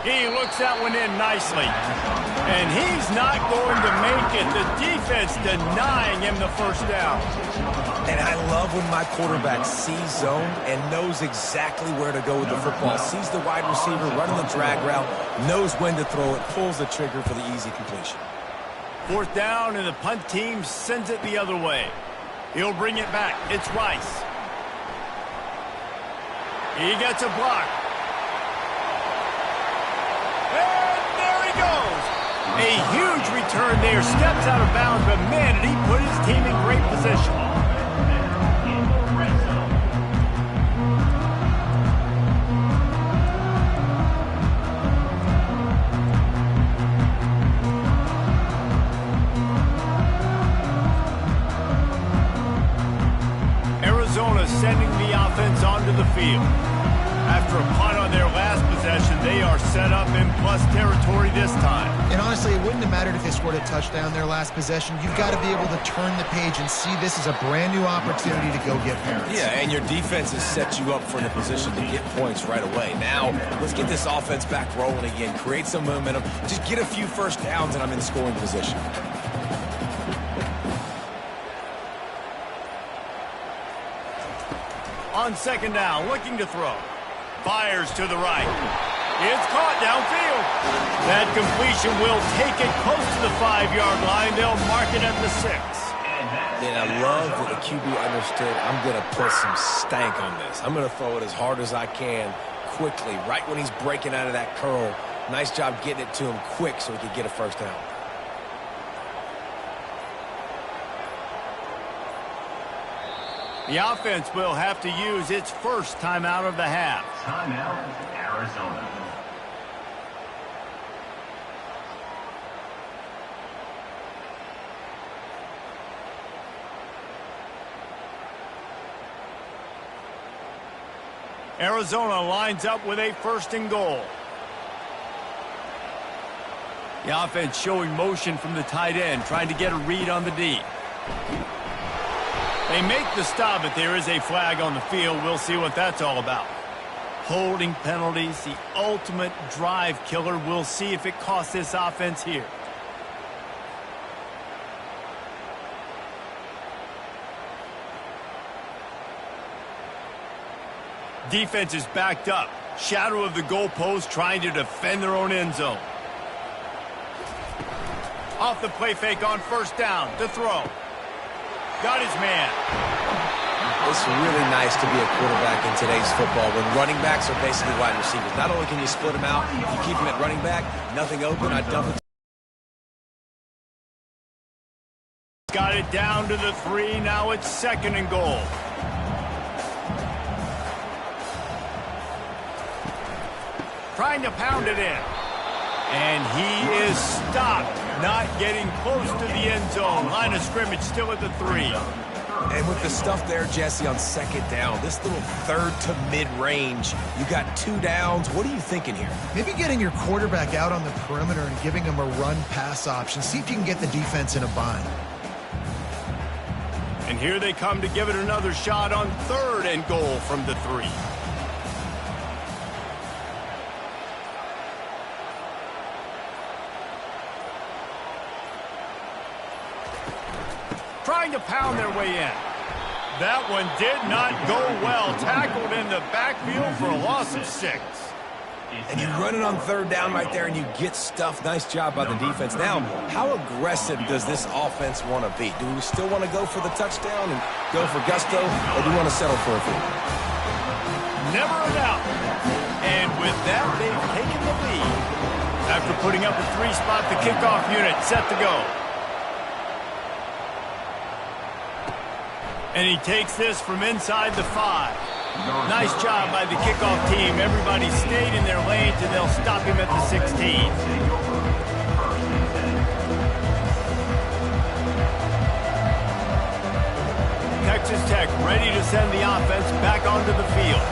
He looks that one in nicely. And he's not going to make it. The defense denying him the first down. And I love when my quarterback sees zone and knows exactly where to go with the football. Sees the wide receiver running the drag route, knows when to throw it, pulls the trigger for the easy completion. 4th down, and the punt team sends it the other way. He'll bring it back. It's Rice. He gets a block. And there he goes. A huge return there. Steps out of bounds, but man, did he put his team in great position. Arizona sending the offense onto the field. After a punt on their last possession, they are set up in plus territory this time. And honestly, it wouldn't have mattered if they scored a touchdown their last possession. You've got to be able to turn the page and see this as a brand new opportunity to go get points. Yeah, and your defense has set you up for the position to get points right away. Now, let's get this offense back rolling again. Create some momentum. Just get a few first downs, and I'm in scoring position. On 2nd down, looking to throw. Fires to the right. It's caught downfield. That completion will take it close to the 5-yard line. They'll mark it at the 6. And I love that the QB understood I'm going to put some stank on this. I'm going to throw it as hard as I can quickly, right when he's breaking out of that curl. Nice job getting it to him quick so he could get a first down. The offense will have to use its first timeout of the half. Timeout, Arizona. Arizona lines up with a 1st and goal. The offense showing motion from the tight end, trying to get a read on the D. They make the stop, but there is a flag on the field. We'll see what that's all about. Holding penalties, the ultimate drive killer. We'll see if it costs this offense here. Defense is backed up. Shadow of the goalpost, trying to defend their own end zone. Off the play fake on 1st down to throw. Got his man. It's really nice to be a quarterback in today's football when running backs are basically wide receivers. Not only can you split them out, you keep them at running back, nothing open, I dump it. Got it down to the 3. Now it's 2nd and goal. Trying to pound it in. And he is stopped. Not getting close to the end zone. Line of scrimmage still at the 3. And with the stuff there, Jesse, on 2nd down, this little 3rd to mid-range, you got 2 downs. What are you thinking here? Maybe getting your quarterback out on the perimeter and giving him a run-pass option. See if you can get the defense in a bind. And here they come to give it another shot on 3rd and goal from the 3. Trying to pound their way in. That one did not go well. Tackled in the backfield for a loss of 6. And you run it on 3rd down right there and you get stuffed. Nice job by the defense. Now, how aggressive does this offense want to be? Do we still want to go for the touchdown and go for gusto, or do we want to settle for a field? Never a doubt. And with that, they've taken the lead. After putting up a 3-spot, the kickoff unit set to go. And he takes this from inside the 5. Nice job by the kickoff team. Everybody stayed in their lanes, and they'll stop him at the 16. Texas Tech ready to send the offense back onto the field.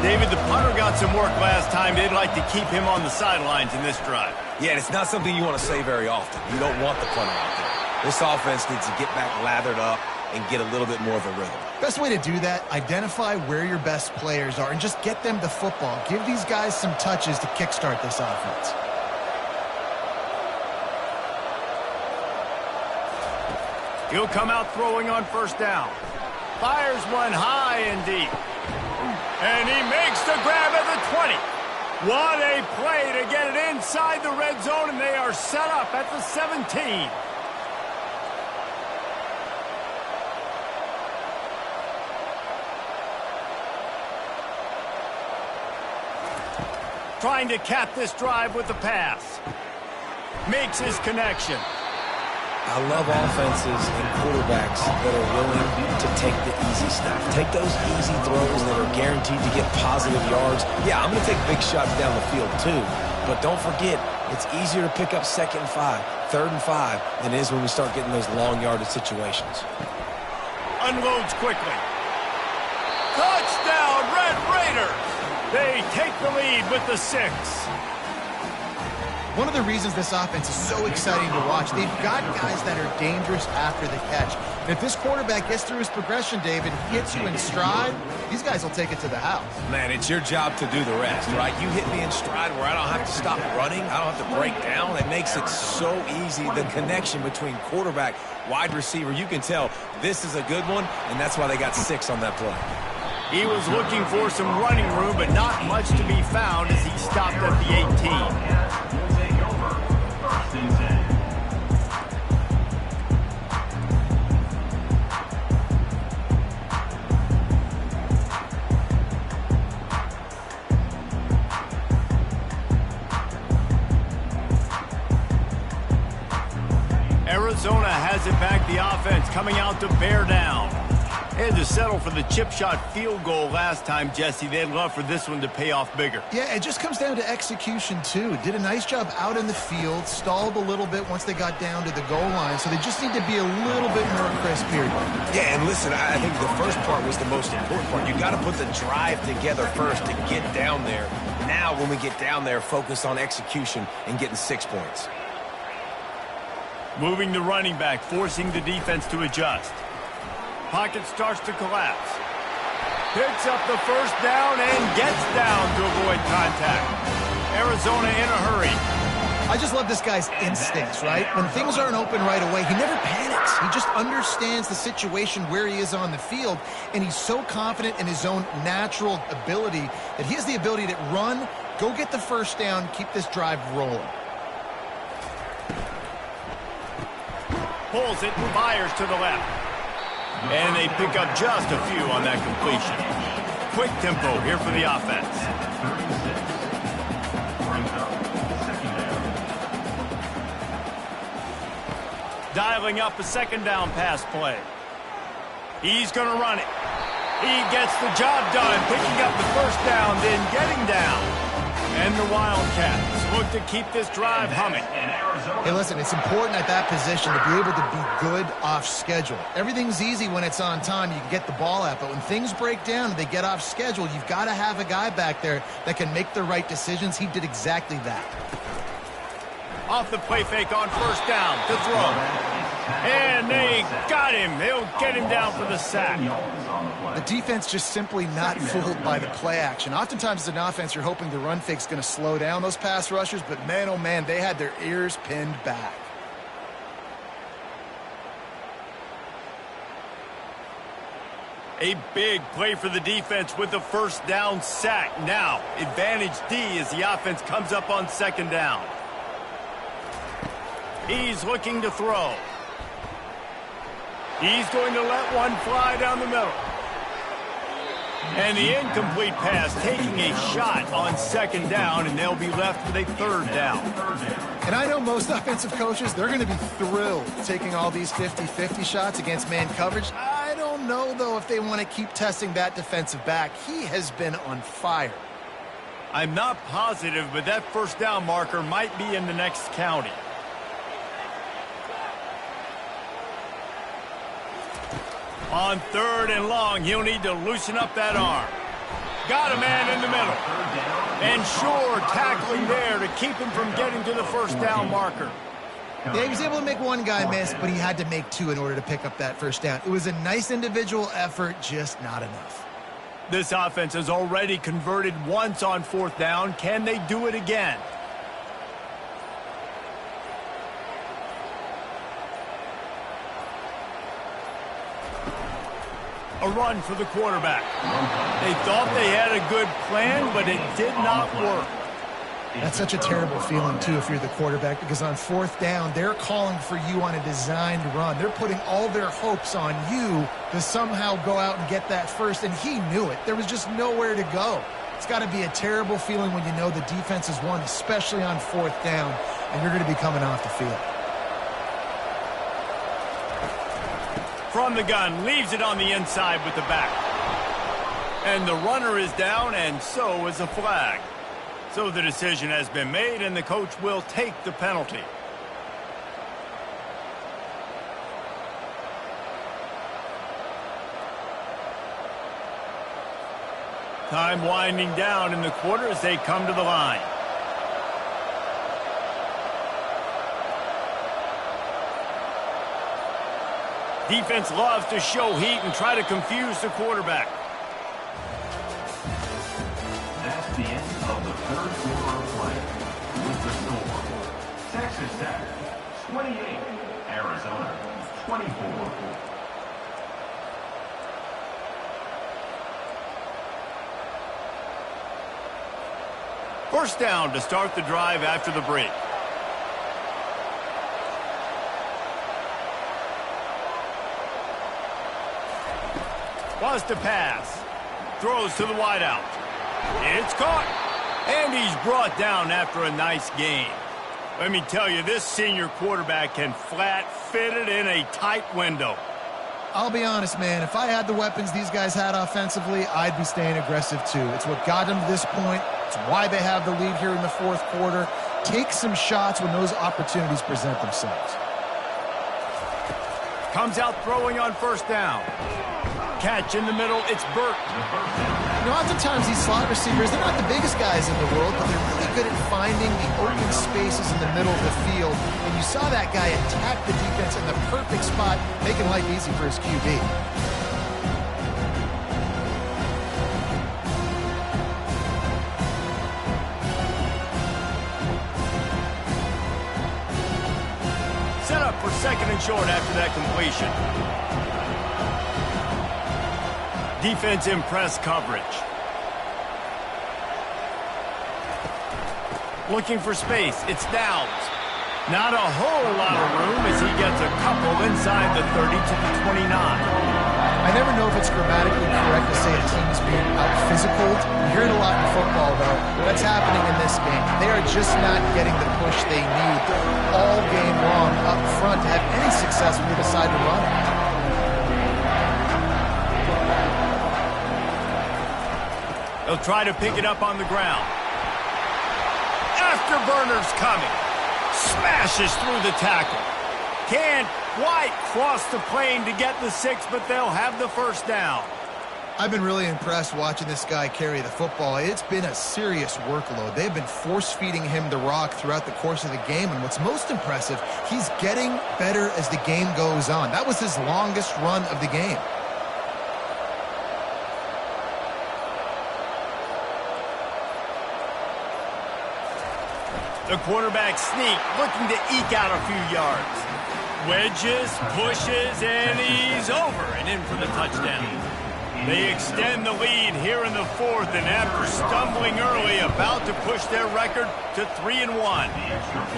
David, the punter got some work last time. They'd like to keep him on the sidelines in this drive. Yeah, and it's not something you want to say very often. You don't want the punter out there. This offense needs to get back lathered up and get a little bit more of a rhythm. Best way to do that, identify where your best players are and just get them the football. Give these guys some touches to kickstart this offense. He'll come out throwing on 1st down. Fires one high and deep. And he makes the grab at the 20. What a play to get it inside the red zone, and they are set up at the 17. Trying to cap this drive with the pass. Makes his connection. I love offenses and quarterbacks that are willing to take the easy stuff. Take those easy throws that are guaranteed to get positive yards. Yeah, I'm going to take big shots down the field too. But don't forget, it's easier to pick up 2nd and 5, 3rd and 5 than it is when we start getting those long yardage situations. Unloads quickly. Touchdown, Red Raiders! They take the lead with the 6. One of the reasons this offense is so exciting to watch, they've got guys that are dangerous after the catch. And if this quarterback gets through his progression, David, hits you in stride, these guys will take it to the house. Man, it's your job to do the rest, right? You hit me in stride where I don't have to stop running. I don't have to break down. It makes it so easy. The connection between quarterback, wide receiver, you can tell this is a good one, and that's why they got 6 on that play. He was looking for some running room, but not much to be found as he stopped at the 18. Arizona has it back, the offense coming out to bear down. They had to settle for the chip shot field goal last time, Jesse. They'd love for this one to pay off bigger. Yeah, it just comes down to execution, too. Did a nice job out in the field, stalled a little bit once they got down to the goal line, so they just need to be a little bit more crisp here. Yeah, and listen, I think the first part was the most important part. You got to put the drive together first to get down there. Now, when we get down there, focus on execution and getting 6 points. Moving the running back, forcing the defense to adjust. Pocket starts to collapse. Picks up the first down and gets down to avoid contact. Arizona in a hurry. I just love this guy's instincts, right? When things aren't open right away, he never panics. He just understands the situation where he is on the field, and he's so confident in his own natural ability that he has the ability to run, go get the first down, keep this drive rolling. Pulls it and fires to the left. And they pick up just a few on that completion. Quick tempo here for the offense. Dialing up a 2nd down pass play. He's going to run it. He gets the job done, picking up the first down, then getting down. And the Wildcats look to keep this drive humming. Hey, listen, it's important at that position to be able to be good off schedule. Everything's easy when it's on time. You can get the ball out. But when things break down and they get off schedule, you've got to have a guy back there that can make the right decisions. He did exactly that. Off the play fake on first down to throw. And they got him. They'll get him down for the sack. The defense just simply not fooled by the play action. Oftentimes as an offense, you're hoping the run fake's going to slow down those pass rushers, but man, oh man, they had their ears pinned back. A big play for the defense with the first down sack. Now, advantage D as the offense comes up on 2nd down. He's looking to throw. He's going to let one fly down the middle. And the incomplete pass taking a shot on 2nd down, and they'll be left with a 3rd down. And I know most offensive coaches, they're going to be thrilled taking all these 50-50 shots against man coverage. I don't know, though, if they want to keep testing that defensive back. He has been on fire. I'm not positive, but that first down marker might be in the next county. On 3rd and long, he'll need to loosen up that arm. Got a man in the middle. And sure, tackling there to keep him from getting to the first down marker. Yeah, he was able to make one guy miss, but he had to make 2 in order to pick up that first down. It was a nice individual effort, just not enough. This offense has already converted once on 4th down. Can they do it again? A A run for the quarterback. They thought they had a good plan, but it did not work. That's such a terrible feeling, too, if you're the quarterback, because on fourth down, they're calling for you on a designed run. They're putting all their hopes on you to somehow go out and get that first, and he knew it. There was just nowhere to go. It's got to be a terrible feeling when you know the defense has won, especially on fourth down, and you're going to be coming off the field. From the gun, leaves it on the inside with the back. And the runner is down, and so is a flag. So the decision has been made, and the coach will take the penalty. Time winding down in the quarter as they come to the line. Defense loves to show heat and try to confuse the quarterback. That's the end of the third quarter of play. With the score, Texas Tech 28, Arizona 24. First down to start the drive after the break. Wants to pass. Throws to the wideout. It's caught. And he's brought down after a nice gain. Let me tell you, this senior quarterback can flat fit it in a tight window. I'll be honest, man. If I had the weapons these guys had offensively, I'd be staying aggressive too. It's what got them to this point. It's why they have the lead here in the fourth quarter. Take some shots when those opportunities present themselves. Comes out throwing on first down. Catch in the middle, it's Burt. You know, oftentimes these slot receivers, they're not the biggest guys in the world, but they're really good at finding the open spaces in the middle of the field. And you saw that guy attack the defense in the perfect spot, making life easy for his QB. Set up for second and short after that completion. Defense in press coverage. Looking for space. It's Downs. Not a whole lot of room as he gets a couple inside the 30 to the 29. I never know if it's grammatically correct to say a team is being out-physicaled. You hear it a lot in football, though. That's happening in this game. They are just not getting the push they need all game long up front to have any success when they decide to run it. They'll try to pick it up on the ground. Afterburner's coming. Smashes through the tackle. Can't quite cross the plane to get the 6, but they'll have the first down. I've been really impressed watching this guy carry the football. It's been a serious workload. They've been force-feeding him the rock throughout the course of the game, and what's most impressive, he's getting better as the game goes on. That was his longest run of the game. The quarterback sneak, looking to eke out a few yards. Wedges, pushes, and he's over and in for the touchdown. They extend the lead here in the fourth, and after stumbling early, about to push their record to 3-1.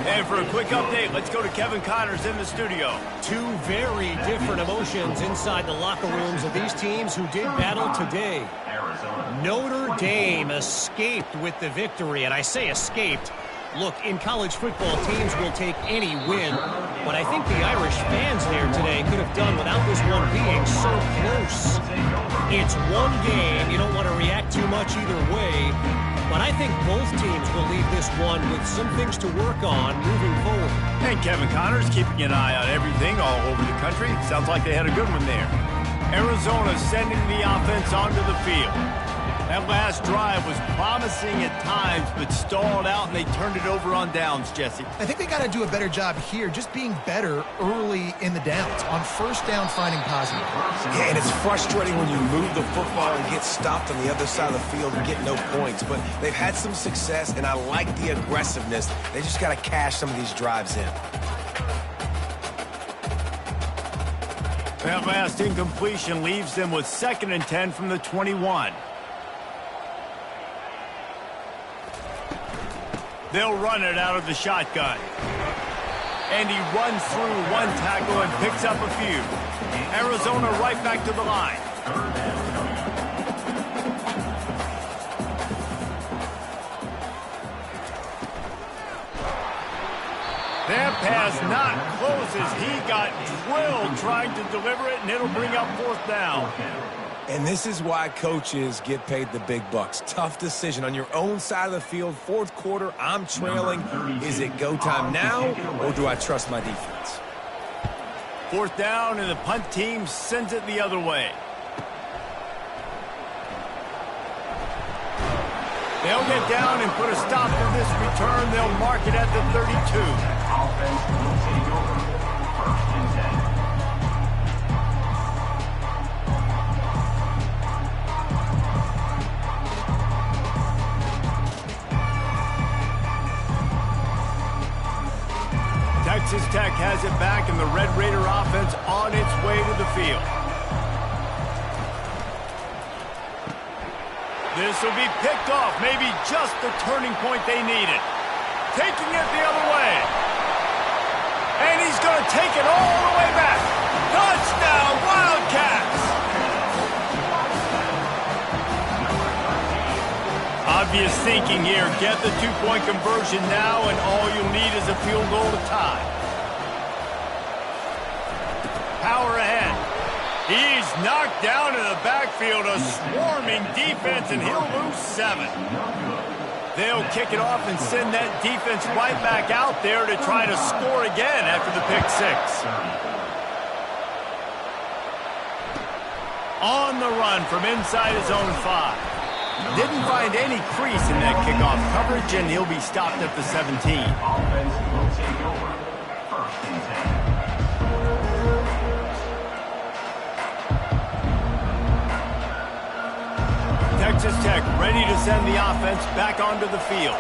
And for a quick update, let's go to Kevin Connors in the studio. Two very different emotions inside the locker rooms of these teams who did battle today. Notre Dame escaped with the victory, and I say escaped. Look, in college football, teams will take any win, but I think the Irish fans there today could have done without this one being so close. It's one game. You don't want to react too much either way, but I think both teams will leave this one with some things to work on moving forward. And Kevin Connors keeping an eye on everything all over the country. Sounds like they had a good one there. Arizona sending the offense onto the field. That last drive was promising at times, but stalled out, and they turned it over on downs, Jesse. I think they got to do a better job here, just being better early in the downs. On first down, finding positive. Yeah, and it's frustrating when you move the football and get stopped on the other side of the field and get no points. But they've had some success, and I like the aggressiveness. They just got to cash some of these drives in. That last incompletion leaves them with 2nd and 10 from the 21. They'll run it out of the shotgun. And he runs through one tackle and picks up a few. Arizona right back to the line. That pass not close as he got drilled trying to deliver it, and it'll bring up 4th down. And this is why coaches get paid the big bucks. Tough decision on your own side of the field. 4th quarter, I'm trailing. Is it go time now, or do I trust my defense? 4th down, and the punt team sends it the other way. They'll get down and put a stop to this return. They'll mark it at the 32. Offense will take over. 1st and 10. Texas Tech has it back, and the Red Raider offense on its way to the field. This will be picked off, maybe just the turning point they needed. Taking it the other way. And he's going to take it all the way back. Touchdown, Wildcats! Obvious thinking here. Get the 2-point conversion now, and all you'll need is a field goal to tie. Power ahead. He's knocked down in the backfield, a swarming defense, and he'll lose 7. They'll kick it off and send that defense right back out there to try to score again after the pick 6. On the run from inside his own 5. Didn't find any crease in that kickoff coverage, and he'll be stopped at the 17. Offense will take over. 1st and 10. Texas Tech ready to send the offense back onto the field.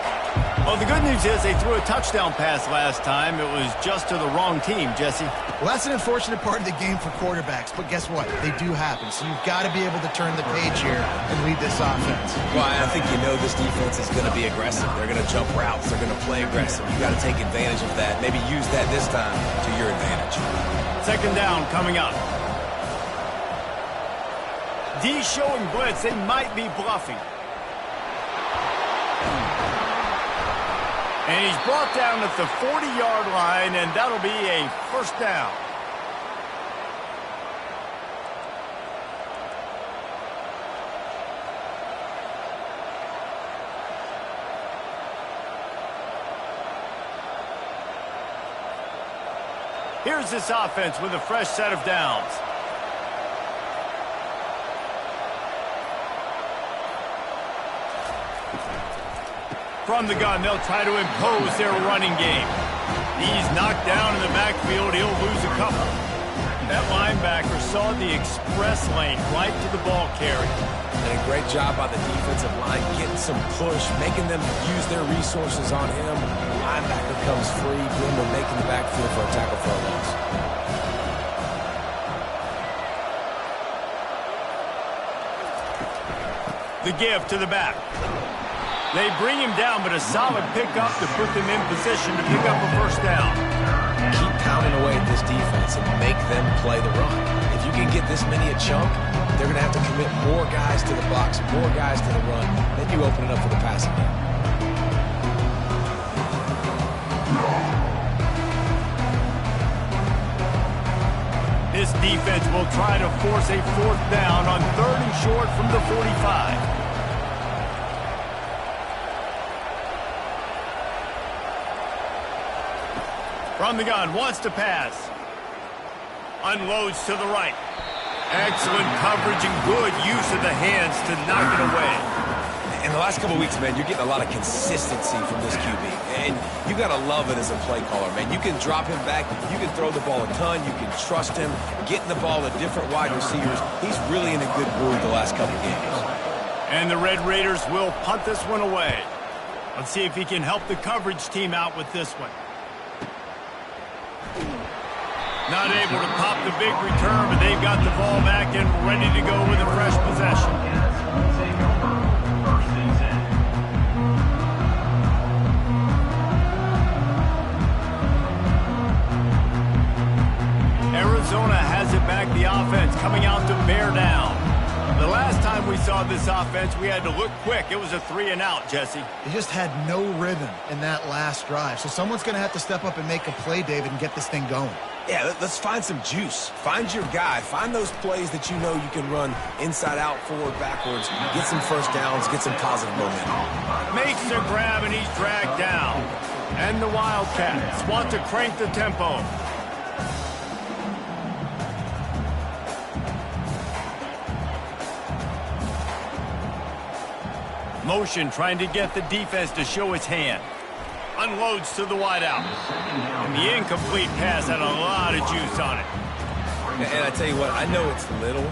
Well, the good news is they threw a touchdown pass last time. It was just to the wrong team, Jesse. Well, that's an unfortunate part of the game for quarterbacks, but guess what? They do happen, so you've got to be able to turn the page here and lead this offense. Well, I think you know this defense is going to be aggressive. They're going to jump routes. They're going to play aggressive. You've got to take advantage of that. Maybe use that this time to your advantage. 2nd down coming up. D showing blitz. They might be bluffing. And he's brought down at the 40-yard line, and that'll be a 1st down. Here's this offense with a fresh set of downs. From the gun, they'll try to impose their running game. He's knocked down in the backfield. He'll lose a couple. That linebacker saw the express lane right to the ball carrier. And a great job by the defensive line, getting some push, making them use their resources on him. The linebacker comes free, Boomer making the backfield for a tackle for a loss. The give to the back. They bring him down, but a solid pickup to put them in position to pick up a 1st down. Keep pounding away at this defense and make them play the run. If you can get this many a chunk, they're going to have to commit more guys to the box, more guys to the run. Then you open it up for the passing game. This defense will try to force a 4th down on 3rd and short from the 45. From the gun, wants to pass. Unloads to the right. Excellent coverage and good use of the hands to knock it away. In the last couple of weeks, man, you're getting a lot of consistency from this QB. And you got to love it as a play caller, man. You can drop him back. You can throw the ball a ton. You can trust him. Getting the ball to different wide receivers. He's really in a good groove the last couple of games. And the Red Raiders will punt this one away. Let's see if he can help the coverage team out with this one. Not able to pop the big return, but they've got the ball back and ready to go with a fresh possession. Take over. First and 10. Arizona has it back, the offense coming out to bear down. The last time we saw this offense, we had to look quick. It was a 3-and-out, Jesse. They just had no rhythm in that last drive. So someone's going to have to step up and make a play, David, and get this thing going. Yeah, let's find some juice. Find your guy. Find those plays that you know you can run inside out, forward, backwards. Get some first downs. Get some positive momentum. Makes a grab, and he's dragged down. And the Wildcats want to crank the tempo. Motion trying to get the defense to show its hand. Unloads to the wideout. And the incomplete pass had a lot of juice on it. And I tell you what, I know it's little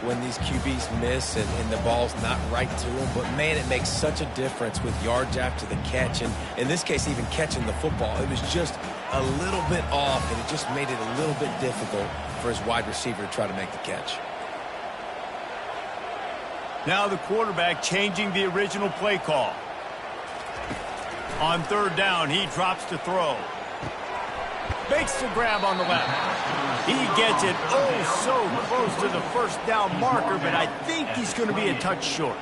when these QBs miss and the ball's not right to them, but man, it makes such a difference with yards after the catch. And in this case, even catching the football, it was just a little bit off, and it just made it a little bit difficult for his wide receiver to try to make the catch. Now the quarterback changing the original play call. On third down, he drops to throw. Makes the grab on the left. He gets it oh so close to the first down marker, but I think he's going to be a touch short.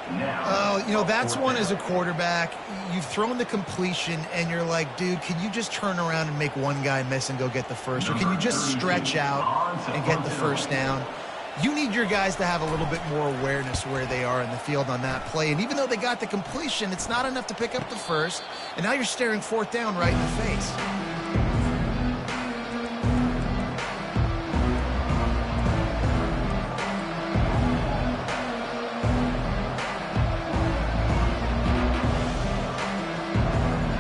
You know, that's one as a quarterback. You've thrown the completion, and you're like, dude, can you just turn around and make one guy miss and go get the first? Or can you just stretch out and get the first down? You need your guys to have a little bit more awareness where they are in the field on that play. And even though they got the completion, it's not enough to pick up the first. And now you're staring fourth down right in the face.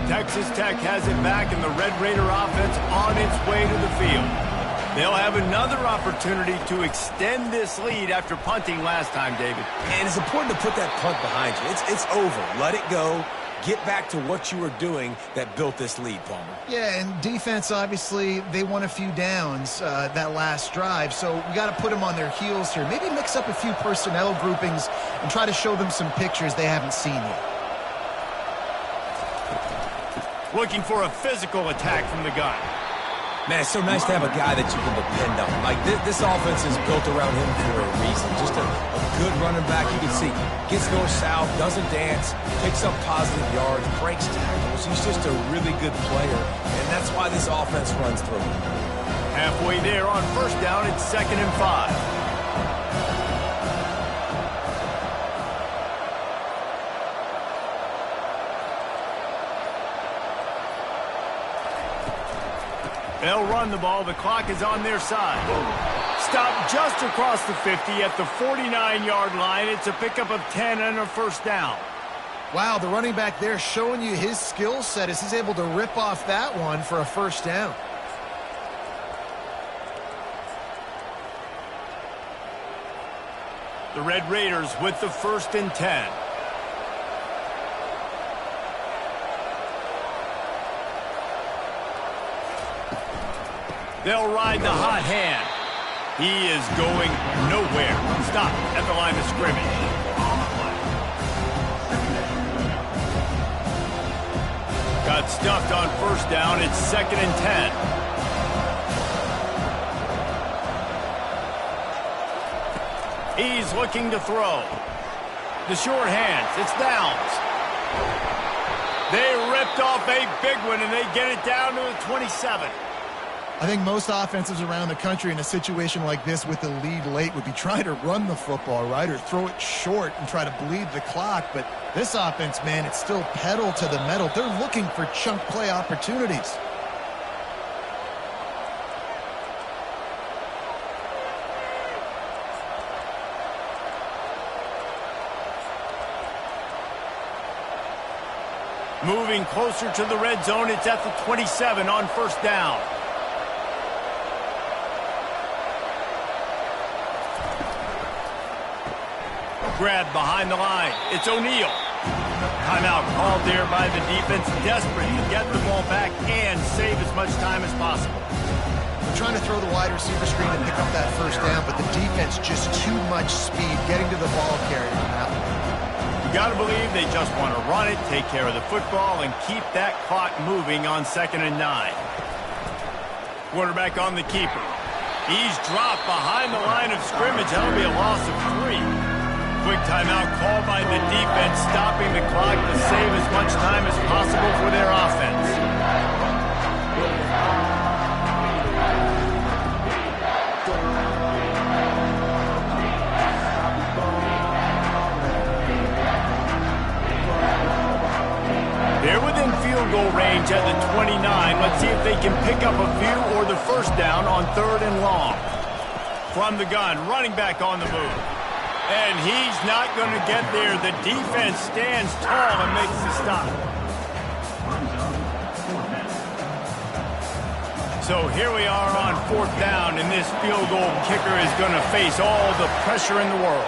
Texas Tech has it back, and the Red Raider offense on its way to the field. They'll have another opportunity to extend this lead after punting last time, David. And it's important to put that punt behind you. It's over. Let it go. Get back to what you were doing that built this lead, Palmer. Yeah, and defense, obviously, they won a few downs that last drive, so we got to put them on their heels here. Maybe mix up a few personnel groupings and try to show them some pictures they haven't seen yet. Looking for a physical attack from the gun. Man, it's so nice to have a guy that you can depend on. Like, this offense is built around him for a reason. Just a good running back. You can see gets north-south, doesn't dance, picks up positive yards, breaks tackles. He's just a really good player, and that's why this offense runs through him. Halfway there on first down, it's 2nd and 5. They'll run the ball. The clock is on their side. Stop just across the 50 at the 49-yard line. It's a pickup of 10 and a first down. Wow, the running back there showing you his skill set as he's able to rip off that one for a first down. The Red Raiders with the 1st and 10. They'll ride the hot hand. He is going nowhere. Stop at the line of scrimmage. Got stuffed on first down. It's 2nd and 10. He's looking to throw. The short hands. It's Downs. They ripped off a big one, and they get it down to the 27. I think most offenses around the country in a situation like this with the lead late would be trying to run the football, right, or throw it short and try to bleed the clock. But this offense, man, it's still pedal to the metal. They're looking for chunk play opportunities. Moving closer to the red zone, it's at the 27 on first down. Grab behind the line. It's O'Neal. Timeout called there by the defense, desperate to get the ball back and save as much time as possible. trying to throw the wide receiver screen and pick up that first down, but the defense just too much speed getting to the ball carrier on that one. You got to believe they just want to run it, take care of the football, and keep that clock moving on 2nd and 9. Quarterback on the keeper. He's dropped behind the line of scrimmage. That'll be a loss of 3. Quick timeout called by the defense, stopping the clock to save as much time as possible for their offense. They're within field goal range at the 29. Let's see if they can pick up a few or the first down on 3rd and long. From the gun, running back on the move. And he's not going to get there. The defense stands tall and makes the stop. So here we are on 4th down, and this field goal kicker is going to face all the pressure in the world.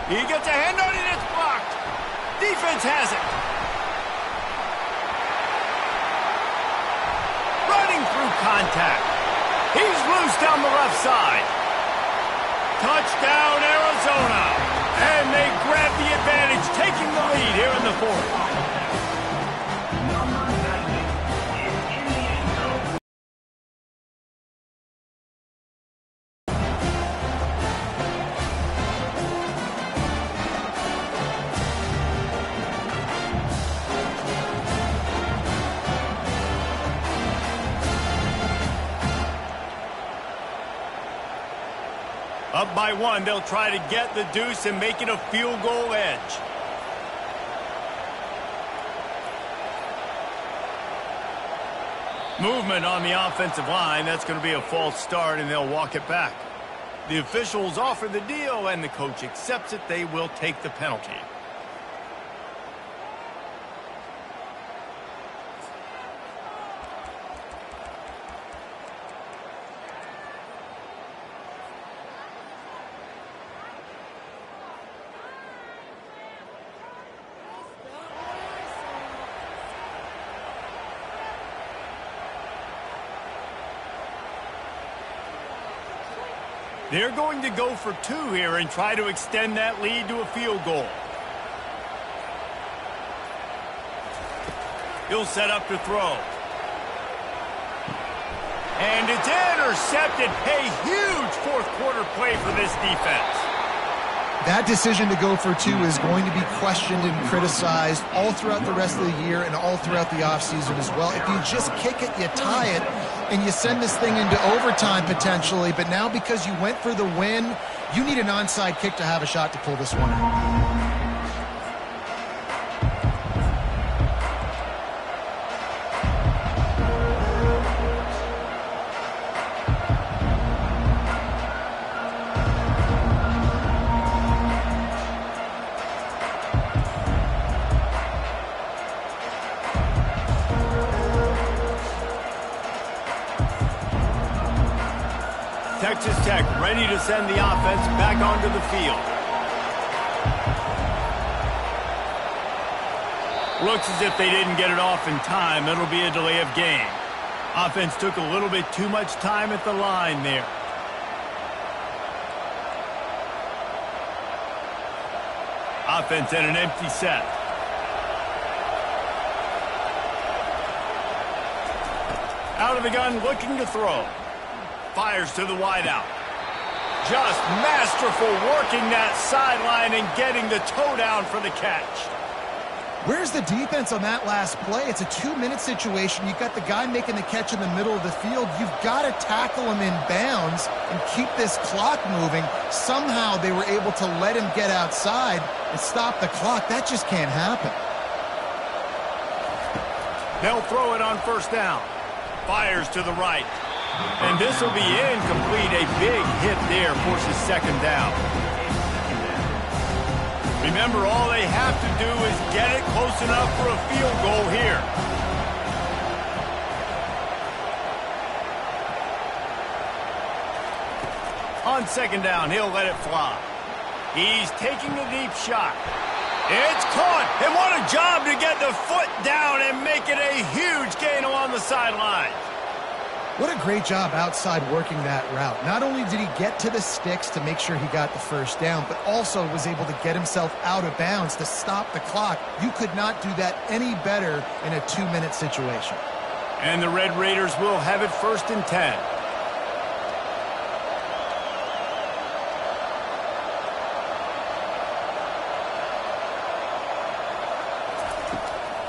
He gets a hand on it, it's blocked. Defense has it. Running through contact. He's loose down the left side. Touchdown, Arizona. And they grab the advantage, taking the lead here in the 4th. Up by 1, they'll try to get the deuce and make it a field goal edge. Movement on the offensive line. That's going to be a false start, and they'll walk it back. The officials offer the deal, and the coach accepts it. They will take the penalty. They're going to go for 2 here and try to extend that lead to a field goal. He'll set up to throw. And it's intercepted. A huge 4th quarter play for this defense. That decision to go for 2 is going to be questioned and criticized all throughout the rest of the year and all throughout the offseason as well. If you just kick it, you tie it, and you send this thing into overtime potentially, but now because you went for the win, you need an onside kick to have a shot to pull this one out. Texas Tech ready to send the offense back onto the field. Looks as if they didn't get it off in time. It'll be a delay of game. Offense took a little bit too much time at the line there. Offense at an empty set. Out of the gun, looking to throw. Fires to the wideout. Just masterful working that sideline and getting the toe down for the catch. Where's the defense on that last play? It's a 2-minute situation. You've got the guy making the catch in the middle of the field. You've got to tackle him in bounds and keep this clock moving. Somehow they were able to let him get outside and stop the clock. That just can't happen. They'll throw it on 1st down. Fires to the right. And this will be incomplete. A big hit there forces 2nd down. Remember, all they have to do is get it close enough for a field goal here. On 2nd down, he'll let it fly. He's taking a deep shot. It's caught. And what a job to get the foot down and make it a huge gain along the sideline. What a great job outside working that route. Not only did he get to the sticks to make sure he got the first down, but also was able to get himself out of bounds to stop the clock. You could not do that any better in a 2-minute situation. And the Red Raiders will have it 1st and 10.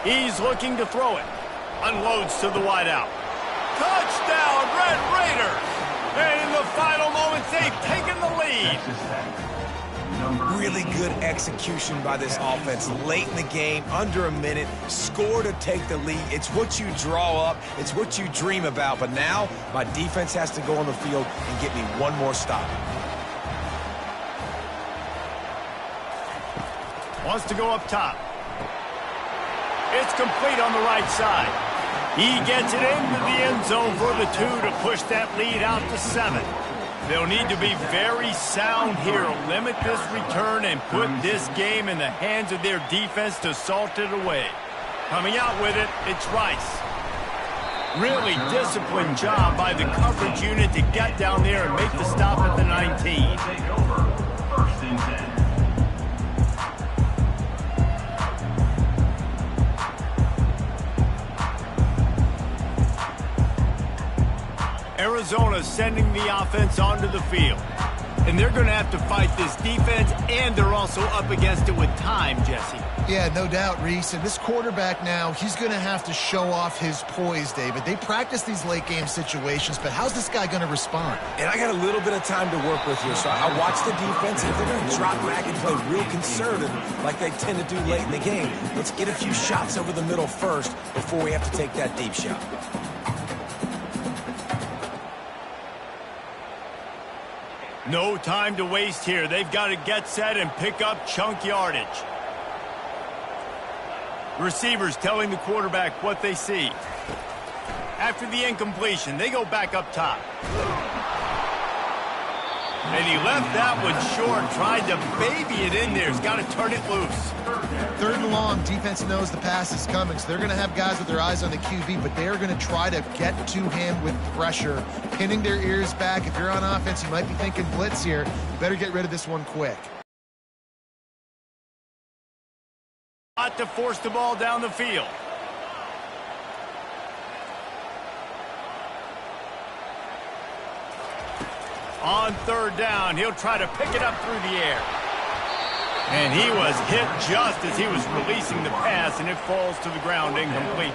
He's looking to throw it. Unloads to the wideout. Touchdown, Red Raiders! And in the final moments, they've taken the lead. Really good execution by this offense. Late in the game, under a minute, score to take the lead. It's what you draw up. It's what you dream about. But now, my defense has to go on the field and get me one more stop. Wants to go up top. It's complete on the right side. He gets it into the end zone for the 2 to push that lead out to 7. They'll need to be very sound here, limit this return, and put this game in the hands of their defense to salt it away. Coming out with it, it's Rice. Really disciplined job by the coverage unit to get down there and make the stop at the 19. Take over. 1st and 10. Arizona sending the offense onto the field. And they're going to have to fight this defense, and they're also up against it with time, Jesse. Yeah, no doubt, Reese. And this quarterback now, he's going to have to show off his poise, David. They practice these late-game situations, but how's this guy going to respond? And I got a little bit of time to work with here, so I watch the defense. If they're going to drop back and play real conservative like they tend to do late in the game, let's get a few shots over the middle first before we have to take that deep shot. No time to waste here. They've got to get set and pick up chunk yardage. Receivers telling the quarterback what they see. After the incompletion, they go back up top. And he left that one short, tried to baby it in there. He's got to turn it loose. 3rd and long, defense knows the pass is coming, so they're going to have guys with their eyes on the QB, but they're going to try to get to him with pressure, pinning their ears back. If you're on offense, you might be thinking blitz here. You better get rid of this one quick. Not to force the ball down the field. On 3rd down, he'll try to pick it up through the air. And he was hit just as he was releasing the pass, and it falls to the ground incomplete.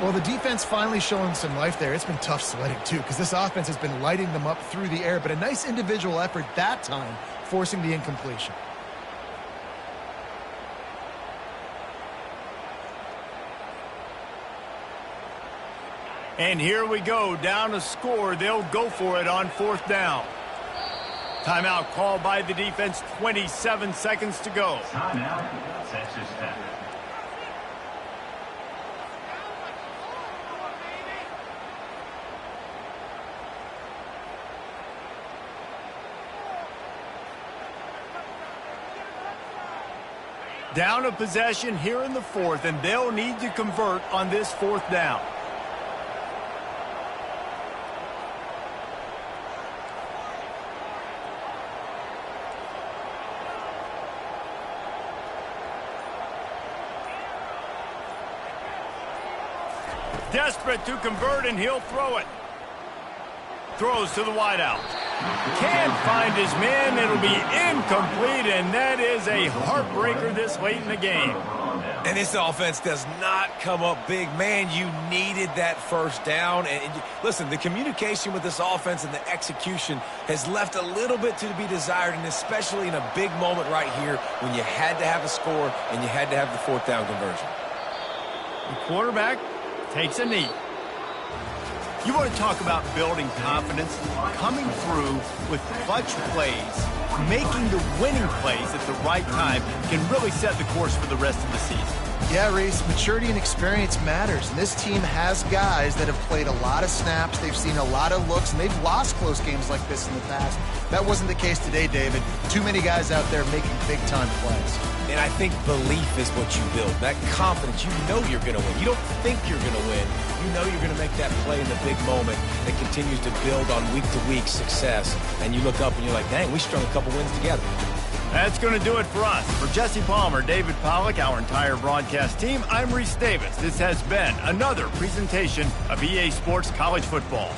Well, the defense finally showing some life there. It's been tough sledding, too, because this offense has been lighting them up through the air, but a nice individual effort that time, forcing the incompletion. And here we go, down a score. They'll go for it on 4th down. Timeout called by the defense, 27 seconds to go. Timeout, Texas Tech. Down a possession here in the 4th, and they'll need to convert on this 4th down. Desperate to convert, and he'll throw it. Throws to the wideout. Can't find his man. It'll be incomplete, and that is a heartbreaker this late in the game. And this offense does not come up big. Man, you needed that 1st down. And listen, the communication with this offense and the execution has left a little bit to be desired, and especially in a big moment right here when you had to have a score and you had to have the 4th down conversion. The quarterback takes a knee. You want to talk about building confidence? Coming through with clutch plays, making the winning plays at the right time can really set the course for the rest of the season. Yeah, Reese, maturity and experience matters. And this team has guys that have played a lot of snaps. They've seen a lot of looks, and they've lost close games like this in the past. That wasn't the case today, David. Too many guys out there making big-time plays. And I think belief is what you build. That confidence, you know you're going to win. You don't think you're going to win. You know you're going to make that play in the big moment that continues to build on week-to-week success. And you look up and you're like, dang, we strung a couple wins together. That's going to do it for us. For Jesse Palmer, David Pollack, our entire broadcast team, I'm Reese Davis. This has been another presentation of EA Sports College Football.